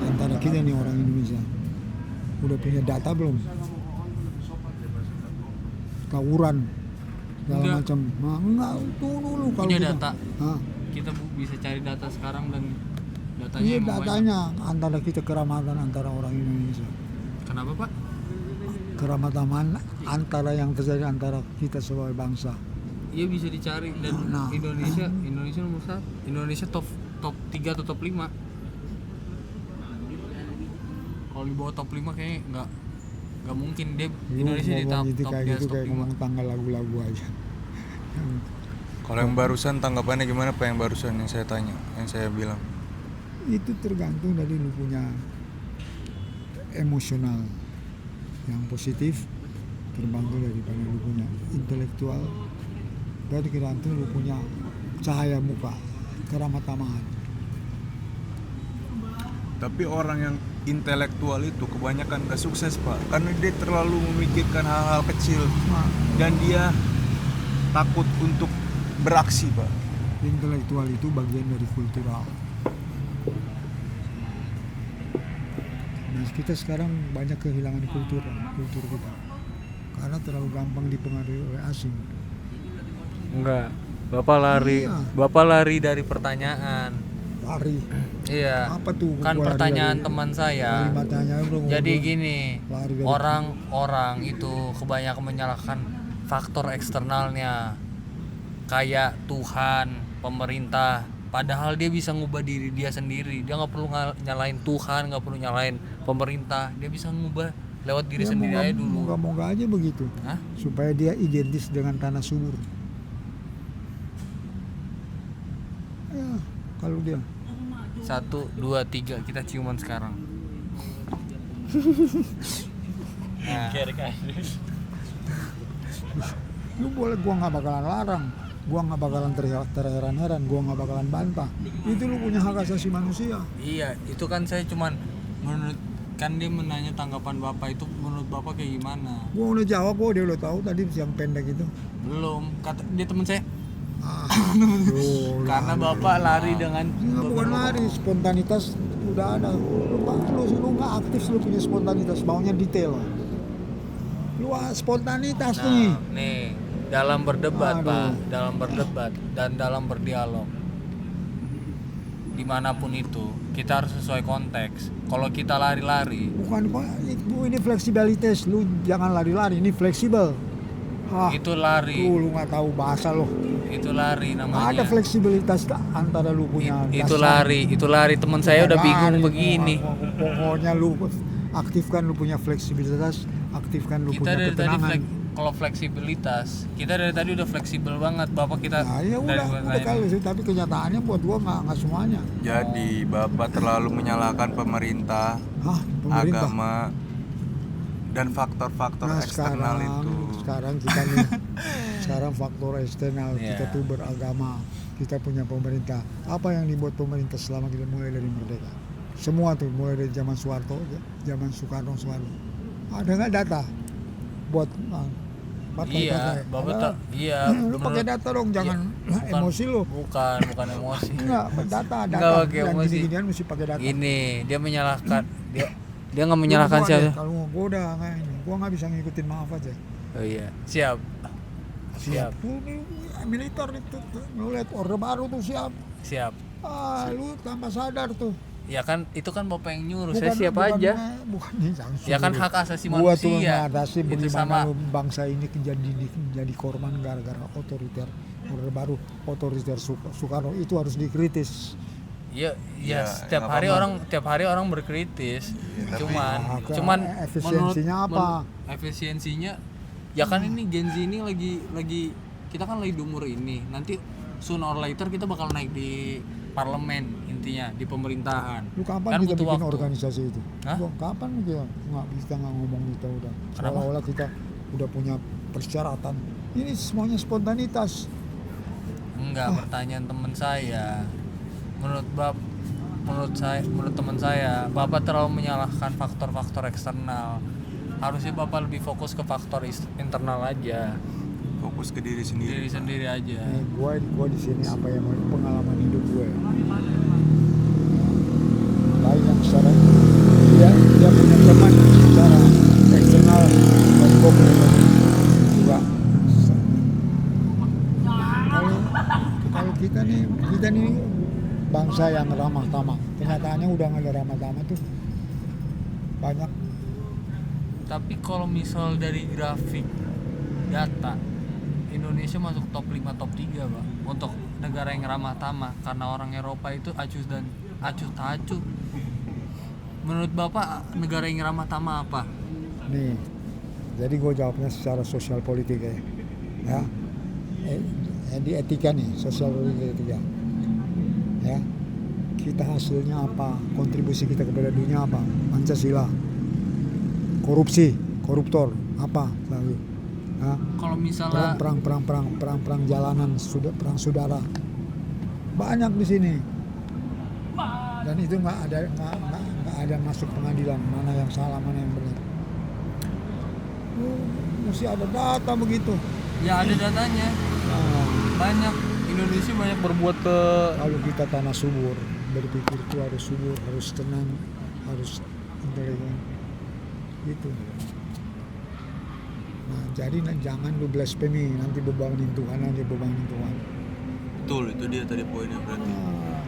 antara kita nih orang Indonesia. Udah punya data belum? Tawuran segala Enggak. macam. Nah, enggak, tunggu dulu kalau Punya kita. data. Hah? Kita bisa cari data sekarang dan datanya Iya emang datanya antara kita keramatan antara orang Indonesia. banyak. Kenapa Pak? Keramatan antara yang terjadi antara kita sebagai bangsa. Iya bisa dicari dan Nah. Indonesia nomor 1. Indonesia top 3 atau top 5. Kalau di bawah top 5 kayaknya nggak mungkin dia Lu Indonesia di ngomong top gitu top kayak di gitu atas top kayak 5. ngomong tanggal lagu-lagu aja. Kalau yang barusan tanggapannya gimana Pak, yang barusan yang saya tanya, yang saya bilang? Itu tergantung dari lu punya emosional yang positif, terbantu daripada lu punya intelektual, dan tergantung lu punya cahaya muka, keramat tamahan. Tapi orang yang intelektual itu kebanyakan gak sukses Pak, karena dia terlalu memikirkan hal-hal kecil Nah, dan dia takut untuk beraksi Pak. intelektual itu bagian dari kultural. Nah, kita sekarang banyak kehilangan kultur kita karena terlalu gampang dipengaruhi oleh asing. Enggak. Bapak lari dari pertanyaan. Lari. Iya. Apa tuh? Kan Gua lari pertanyaan dari- teman dari saya. matanya belum Jadi ngobrol. gini, Lari dari- orang-orang itu kebanyakan menyalahkan faktor eksternalnya, kayak Tuhan, pemerintah. Padahal dia bisa ngubah diri dia sendiri. Dia nggak perlu nyalain Tuhan, nggak perlu nyalain pemerintah. Dia bisa ngubah lewat diri Ya, sendiri aja dulu. Moga-moga aja begitu. Hah? Supaya dia identis dengan tanah subur. Ya, kalau dia 1, 2, 3 kita ciuman sekarang. Nah, lu boleh, gua nggak bakalan larang, gua nggak bakalan terheran-heran, gua nggak bakalan bantah. Itu lu punya hak asasi manusia. iya, itu kan saya cuman menurut, kan dia menanya tanggapan Bapak itu menurut Bapak kayak gimana? Gua udah jawab kok, dia udah tahu tadi yang pendek itu. Belum, kata dia teman saya. Ah, Karena Bapak lari dengan nggak, bukan lari, spontanitas udah ada. Lu nggak aktif, lu punya spontanitas, maunya detail. Lu spontanitas nih. Nah, nih, dalam berdebat Aduh. Pak, dalam berdebat dan dalam berdialog, dimanapun itu kita harus sesuai konteks. Kalau kita lari-lari, Bukan kok, ini fleksibilitas, lu jangan lari-lari, ini fleksibel. Ah, itu lari, lu nggak tahu bahasa lo. itu lari namanya. Ada fleksibilitas antara lu punya Itu dasar. lari teman saya udah bingung Lari, begini. Pokoknya lu aktifkan lu punya fleksibilitas, aktifkan lu Kita punya dari tadi ketenangan. kalau fleksibilitas, kita dari tadi udah fleksibel banget. Bapak kita Nah, ya dari udah kali sih, tapi kenyataannya buat gua nggak semuanya. Jadi Bapak terlalu menyalahkan pemerintah, Hah, pemerintah. agama, dan faktor-faktor Nah, eksternal itu. sekarang kita nih, sekarang faktor eksternal Iya. kita tuh beragama, kita punya pemerintah. Apa yang dibuat pemerintah selama kita mulai dari merdeka? Semua tuh mulai dari zaman Soeharto, zaman Soekarno. Ada nggak data buat pakai Iya, data? Bapak Ada. iya. Lu pakai menurut- data dong, jangan Bukan- emosi lu. Bukan emosi. Enggak, data. Nggak pakai Dan emosi. gini-ginian mesti pakai data. Ini dia menyalahkan, dia nggak menyalahkan Lu gua deh, siapa. Kalau gua udah nggak ini, gua nggak bisa ngikutin, maaf aja. Oh iya, siap. Siap. Lu nih, militer itu, lu lihat orde baru tuh siap. Siap. Lu tanpa sadar tuh. Ya kan itu kan Bapak yang nyuruh, saya siap aja. Bukan nih, jangan Ya kan suruh. hak asasi Gua tuh manusia. mengatasi Itu bagaimana sama. lu bangsa ini jadi korban gara-gara otoriter. Orde baru otoriter Soekarno itu harus dikritis. Iya, Ya, setiap nggak hari apa-apa. tiap hari orang berkritis. tapi- Cuman Efisiensinya apa? Efisiensinya ya kan ini Gen Z ini lagi kita kan lagi di umur ini. Nanti sooner or later kita bakal naik di parlemen, intinya di pemerintahan. Lu kapan Kan kita butuh bikin waktu. organisasi itu? Hah? Kapan kita nggak ngomong kita udah. Kenapa? Seolah-olah kita udah punya persyaratan. Ini semuanya spontanitas. Enggak, pertanyaan teman saya. Menurut teman saya, Bapak terlalu menyalahkan faktor-faktor eksternal. Harusnya Bapak lebih fokus ke faktor internal aja. Fokus ke diri sendiri. Diri sendiri aja. Nih, gua di sini apa yang pengalaman hidup gue. Baik yang secara dia punya teman secara eksternal, dan gue punya teman juga. Kalau kita nih bangsa yang ramah tamah. Kenyataannya udah nggak ada ramah tamah tuh banyak. Tapi kalau misal dari grafik data, Indonesia masuk top 5 top 3 Pak untuk negara yang ramah tamah, karena orang Eropa itu acuh tak acuh. Menurut Bapak negara yang ramah tamah apa? Nih, jadi gue jawabnya secara sosial politik ya. ya di etika nih, sosial etika. Ya, kita hasilnya apa, kontribusi kita kepada dunia apa, Pancasila, korupsi, koruptor, apa, lalu, nah, Kalau misalnya perang jalanan, perang saudara, banyak di sini, dan itu nggak ada masuk pengadilan, mana yang salah, mana yang benar. Mesti ada data begitu. ya ada datanya, Nah, banyak Indonesia banyak berbuat ke kalau kita tanah subur, berpikir itu harus subur, harus tenang, harus intelijen, gitu. Nah, jadi jangan lu blasphemy, nanti bebanin Tuhan aja, bebanin Tuhan. Betul, itu dia tadi poinnya berarti. Nah,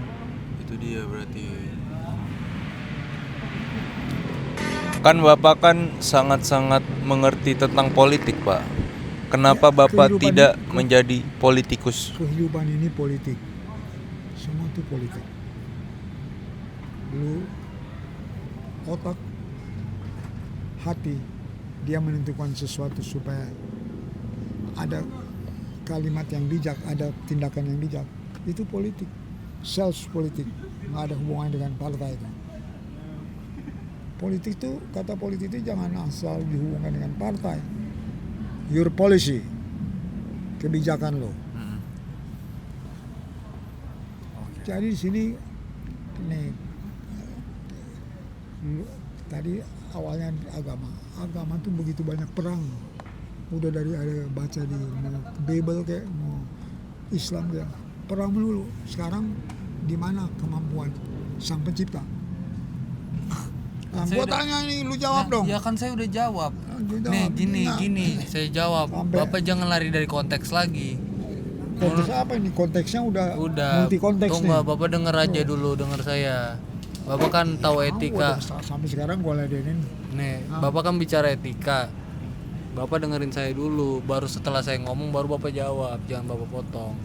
Itu dia berarti. Kan Bapak kan sangat-sangat mengerti tentang politik, Pak. Kenapa Ya, Bapak kehidupan tidak ini- menjadi politikus? kehidupan ini politik, semua itu politik. Lu otak, hati, dia menentukan sesuatu supaya ada kalimat yang bijak, ada tindakan yang bijak. Itu politik, self politik, nggak ada hubungannya dengan partai itu. Politik itu, kata politik itu jangan asal dihubungkan dengan partai. Your policy, kebijakan lo. Jadi di sini nih, tadi awalnya agama tuh begitu banyak perang. Udah dari ada baca di Bible kayak mau Islam kayak perang melulu. Sekarang di mana kemampuan Sang Pencipta? Nah, Saya gua udah- tanya ini, lu jawab dong. Ya kan saya udah jawab. Lu jawab. Nih Nah, gini, saya jawab. Sampai- Bapak jangan lari dari konteks lagi. konteks apa ini? Konteksnya udah multi konteks nih. Tunggu, Bapak denger aja dulu, denger saya. Bapak kan tahu etika. Sampai sekarang gua ladenin. Nih, Bapak kan bicara etika. Bapak dengerin saya dulu, baru setelah saya ngomong baru Bapak jawab, jangan Bapak potong.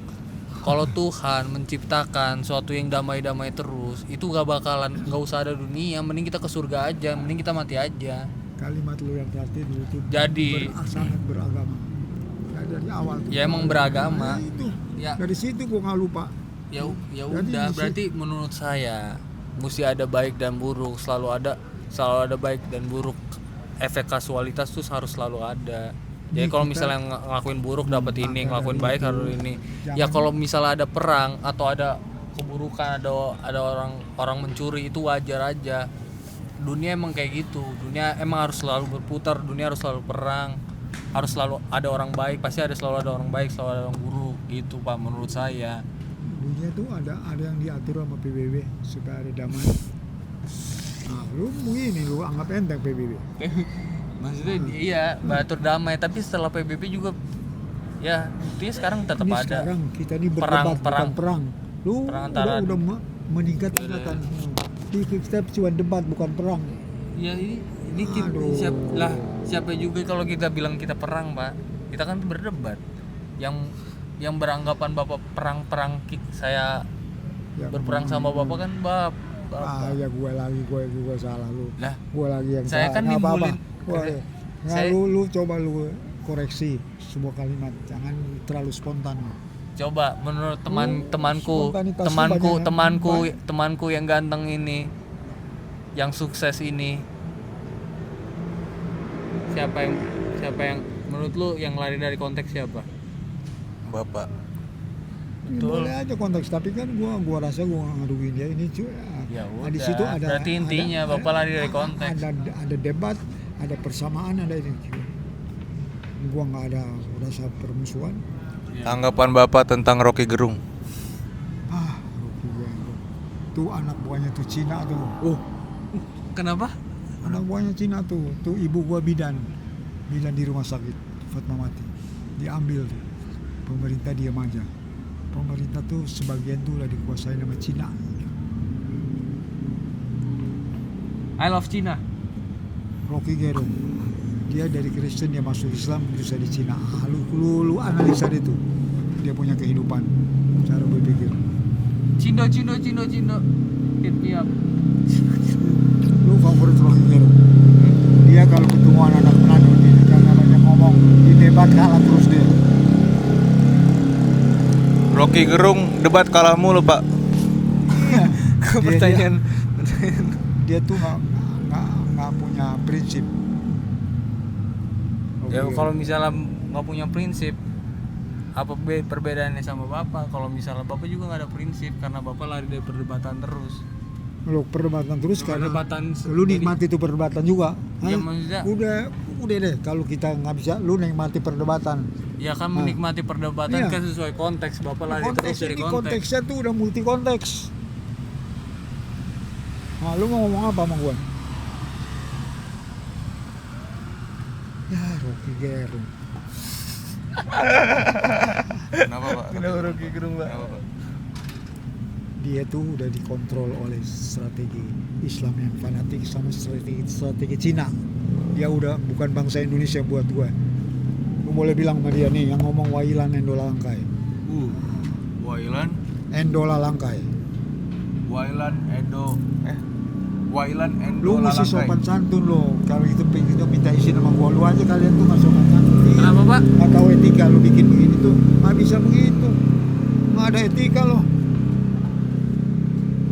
Kalau Tuhan menciptakan suatu yang damai-damai terus, itu gak usah ada dunia, mending kita ke surga aja, mending kita mati aja. Kalimat lu yang tadi dulu itu Jadi- sangat beragama. Dari awal tuh. Ya emang beragama. Nah, itu. Ya. Dari situ gua nggak lupa. Ya Jadi udah, di berarti menurut saya mesti ada baik dan buruk, selalu ada baik dan buruk. Efek kasualitas tuh harus selalu ada. Jadi kalau misalnya ngelakuin buruk dapat ini, ngelakuin baik harus ini. Ya kalau misalnya ada perang atau ada keburukan, ada orang mencuri, itu wajar aja. Dunia emang kayak gitu. Dunia emang harus selalu berputar, dunia harus selalu perang. Harus selalu ada orang baik, pasti selalu ada orang baik, selalu ada orang buruk gitu, Pak, menurut saya. Dunia tuh ada yang diatur sama PBB supaya ada damai. Nah, lu begini lu anggap enteng PBB. Maksudnya iya, batur damai, tapi setelah PBB juga ya buktinya sekarang tetap Ini ada. sekarang kita ini berdebat Perang. bukan perang. Lu Perang antara- udah meningkat tingkatan. Kita cuma debat bukan perang. Ya ini Aduh. siapa juga kalau kita bilang kita perang, Pak. Kita kan berdebat. Yang beranggapan Bapak perang saya Ya, berperang sama Bapak kan Bapak. ya gue salah lu. Lah, Gue lagi yang saya salah. kan Nggak apa-apa. nimbulin- Nah, saya- lu coba lu koreksi sebuah kalimat, jangan terlalu spontan. coba menurut spontanitas lu banyak. temanku yang ganteng ini, yang sukses ini, siapa yang menurut lu yang lari dari konteks siapa? Bapak. Betul. Boleh aja konteks, tapi kan gua rasa gua nggak ngerugiin dia ini cuy. Ya Di udah, situ ada berarti intinya Bapak lari dari konteks. Ada debat, ada persamaan, ada ini. Gua nggak ada rasa permusuhan. Tanggapan Bapak tentang Rocky Gerung? Rugi gua. Tuh anak buahnya tuh Cina tuh. Kenapa? Anak buahnya Cina tuh ibu gua bidan di rumah sakit Fatmawati, diambil tuh. Pemerintah diam aja. Pemerintah tuh sebagian tuh lah dikuasai sama Cina. I love Cina. Rocky Gerung, dia dari Kristen dia masuk Islam bisa di Cina. Lu analisa dia tuh, dia punya kehidupan, cara berpikir. Cindo. Hit me up. Lu favorit Rocky Gerung? Dia kalau ketemu anak Manado dia namanya ngomong di debat kalah terus dia. Rocky Gerung debat kalah mulu pak. Pertanyaan dia tuh nggak punya prinsip. Ya Oke. kalau misalnya nggak punya prinsip, apa perbedaannya sama bapak? Kalau misalnya bapak juga nggak ada prinsip karena bapak lari dari perdebatan terus. Lu perdebatan terus karena Perdebatan lu nikmati itu perdebatan juga. Ya, Hah? maksudnya- udah deh kalau kita nggak bisa lu nikmati perdebatan. Ya kan menikmati perdebatan Iya. kan sesuai konteks, bapak lari terus Konteks dari ini konteks. konteksnya tuh udah multi konteks. Nah, lu mau ngomong apa sama gua? Ya, Rocky Gerung. Kenapa pak? Rocky Gerung pak? Kenapa pak? Dia tuh udah dikontrol oleh strategi Islam yang fanatik sama strategi Cina. Dia udah bukan bangsa Indonesia buat gue. Lu boleh bilang sama dia nih yang ngomong Wailan Endola Langkai. Wailan Endola Langkai. Wailan Endo Wailan Endo Lu mesti Lalangkai. sopan santun lo. Kalau itu minta izin sama gua, lu aja kalian tuh nggak sopan santun. Kenapa pak? Nggak tahu etika, lu bikin begini tuh nggak bisa begitu. Nggak ada etika lo.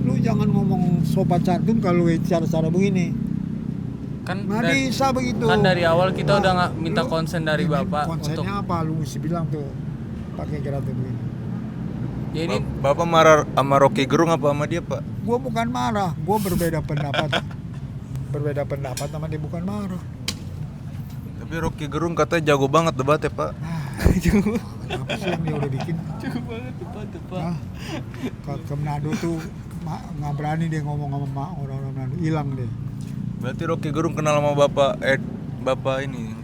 Lu jangan ngomong sopan santun kalau cara-cara begini. Kan Nggak bisa begitu. kan dari awal kita Nah, udah nggak minta lu- konsen dari ini bapak konsennya untuk apa? Lu mesti bilang tuh pakai gerakan begini. ya ini Bapak marah sama Rocky Gerung apa sama dia pak? Gua bukan marah, gua berbeda pendapat. Berbeda pendapat sama dia, bukan marah. Tapi Rocky Gerung katanya jago banget debatnya pak. Apa sih yang dia udah bikin? cukup banget tepat. Hah? Ke Manado tuh nggak berani dia ngomong sama orang-orang Manado, hilang deh. Berarti Rocky Gerung kenal sama bapak ini.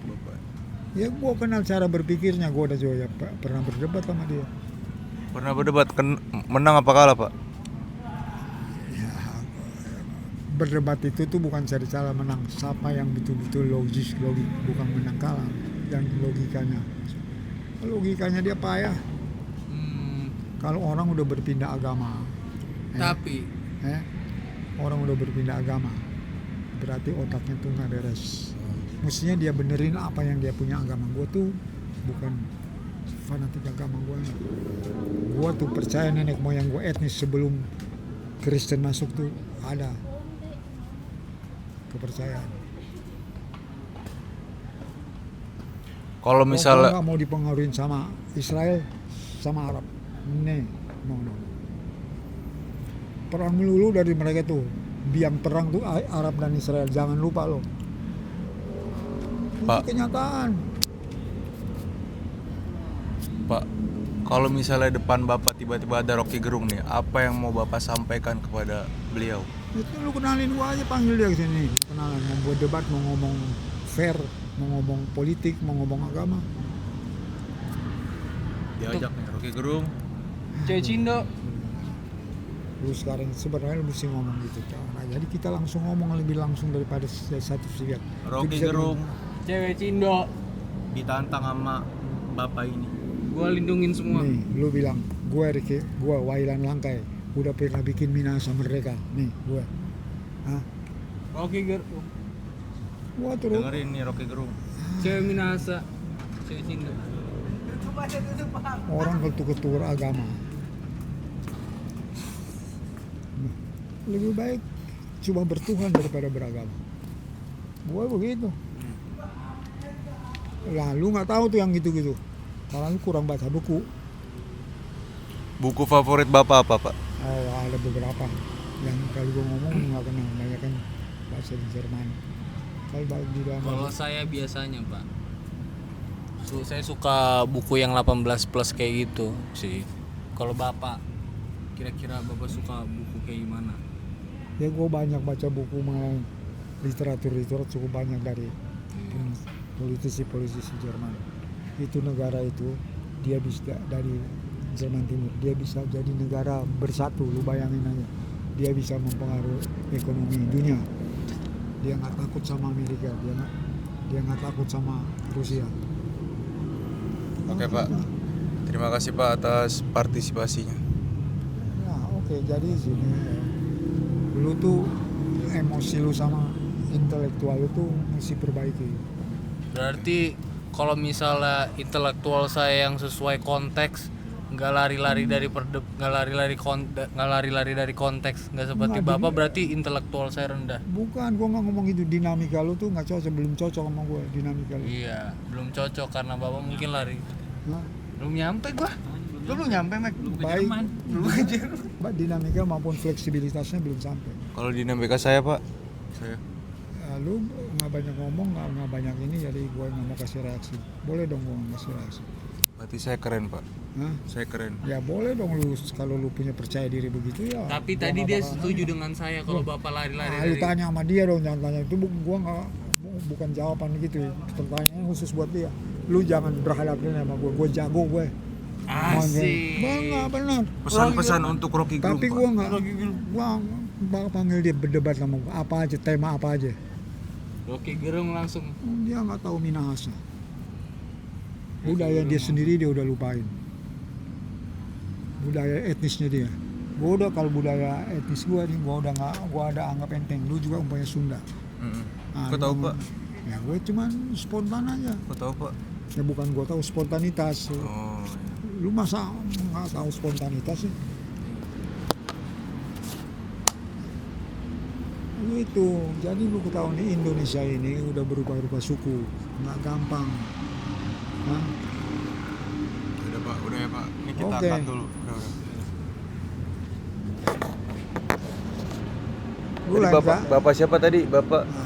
Bapak. Ya gua kenal cara berpikirnya, gua udah juga pernah berdebat sama dia. Pernah berdebat menang apa kalah pak? Berdebat itu tuh bukan cari cara menang, siapa yang betul-betul logik, bukan menang kalah, dan logikanya dia payah. Kalau orang udah berpindah agama, Tapi orang udah berpindah agama, berarti otaknya tuh nggak beres. Mestinya dia benerin apa yang dia punya agama. Gue tuh bukan fanatik agama gue. Gue tuh percaya nenek moyang gue etnis sebelum Kristen masuk tuh ada kepercayaan. Kalau misalnya nggak mau dipengaruhin sama Israel sama Arab, nih, no. Perang melulu dari mereka tuh, biang perang tuh Arab dan Israel, jangan lupa lo. Pak. Itu kenyataan. Pak, kalau misalnya depan bapak tiba-tiba ada Rocky Gerung nih, apa yang mau bapak sampaikan kepada beliau? Itu lu kenalin gua aja, panggil dia ke sini. Kenalan, mau buat debat, mau ngomong fair, mau ngomong politik, mau ngomong agama. Diajak nih Rocky Gerung. cewek Cindo Lu sekarang sebenarnya lu mesti ngomong gitu. Nah, jadi kita langsung ngomong lebih langsung daripada satu pihak. Rocky Itu bisa Gerung cewek Cindo ditantang sama bapak ini. gua lindungin semua. Nih, lu bilang, gua Wailan Langkai, udah pernah bikin Minasa Merdeka. Nih, gua. Hah? Rocky Gerung Gua terus. Dengerin nih Rocky Gerung. cewek Minasa cewek Cindo. Orang ketua agama. Lebih baik cuma bertuhan daripada beragama. Gua begitu. Lalu nggak tahu tuh yang gitu-gitu. Karena lu kurang baca buku. Buku favorit bapak apa pak? Oh, ada beberapa yang kalau gua ngomong nggak kenal, banyak kan bahasa di Jerman. Kalau di dalam Kalau saya biasanya pak, saya suka buku yang 18 plus kayak gitu sih. Kalau bapak, kira-kira bapak suka buku kayak gimana? ya gua banyak baca buku mengenai literatur cukup banyak dari politisi Jerman. Itu negara itu dia bisa dari Jerman Timur, dia bisa jadi negara bersatu. Lu bayangin aja, dia bisa mempengaruhi ekonomi dunia. Dia nggak takut sama Amerika, dia nggak takut sama Rusia. Oke pak, terima kasih pak atas partisipasinya. Ya oke, jadi sini lu tuh emosi lu sama intelektual lu tuh mesti perbaiki. Berarti kalau misalnya intelektual saya yang sesuai konteks nggak lari-lari dari nggak lari-lari dari konteks, nggak seperti Nggak, bapak berarti intelektual saya rendah. Bukan, gue nggak ngomong itu, dinamika lu tuh nggak cocok, belum cocok sama gue dinamika lu. Iya, belum cocok karena bapak mungkin lari. Nah, Belum nyampe gua. Gua belum nyampe, Mek. baik, Belum aja. dinamika maupun fleksibilitasnya belum sampai. Kalau dinamika saya pak, saya Ya, lu nggak banyak ngomong, nggak banyak ini, jadi gue nggak mau kasih reaksi. Boleh dong gue nggak kasih reaksi. berarti saya keren pak, Hah? saya keren. Ya boleh dong lu, kalau lu punya percaya diri begitu ya. Tapi gua tadi nggak dia bakal setuju nanya. dengan saya kalau bapak lari-lari Lu dari tanya sama dia dong, jangan tanya itu. Gua nggak, bukan jawaban gitu. Pertanyaan khusus buat dia. Lu jangan berhadapan sama gue jago gue. Asik. Bangga benar. Pesan-pesan untuk Rocky Gerung Tapi pak. gue nggak, gua bakal panggil dia berdebat sama gua, apa aja, tema apa aja. Rocky Gerung langsung. Dia nggak tahu Minahasa. Budaya dia sendiri dia udah lupain. Budaya etnisnya dia. Gua udah, kalau budaya etnis gua nih, gua udah anggap enteng. Lu juga umpamanya Sunda. Kau tahu pak? Ya gue cuman spontan aja. Kau tahu pak? Ya bukan gua tahu spontanitas. Oh iya. Lu masa nggak tahu spontanitas sih? Itu, jadi lu ketahuan di Indonesia ini udah berubah-ubah suku, nggak gampang. Hah? Udah pak, udah ya pak. Ini kita Oke. cut dulu. Udah. Lu Tadi lain bapak siapa tadi? Bapak Nah,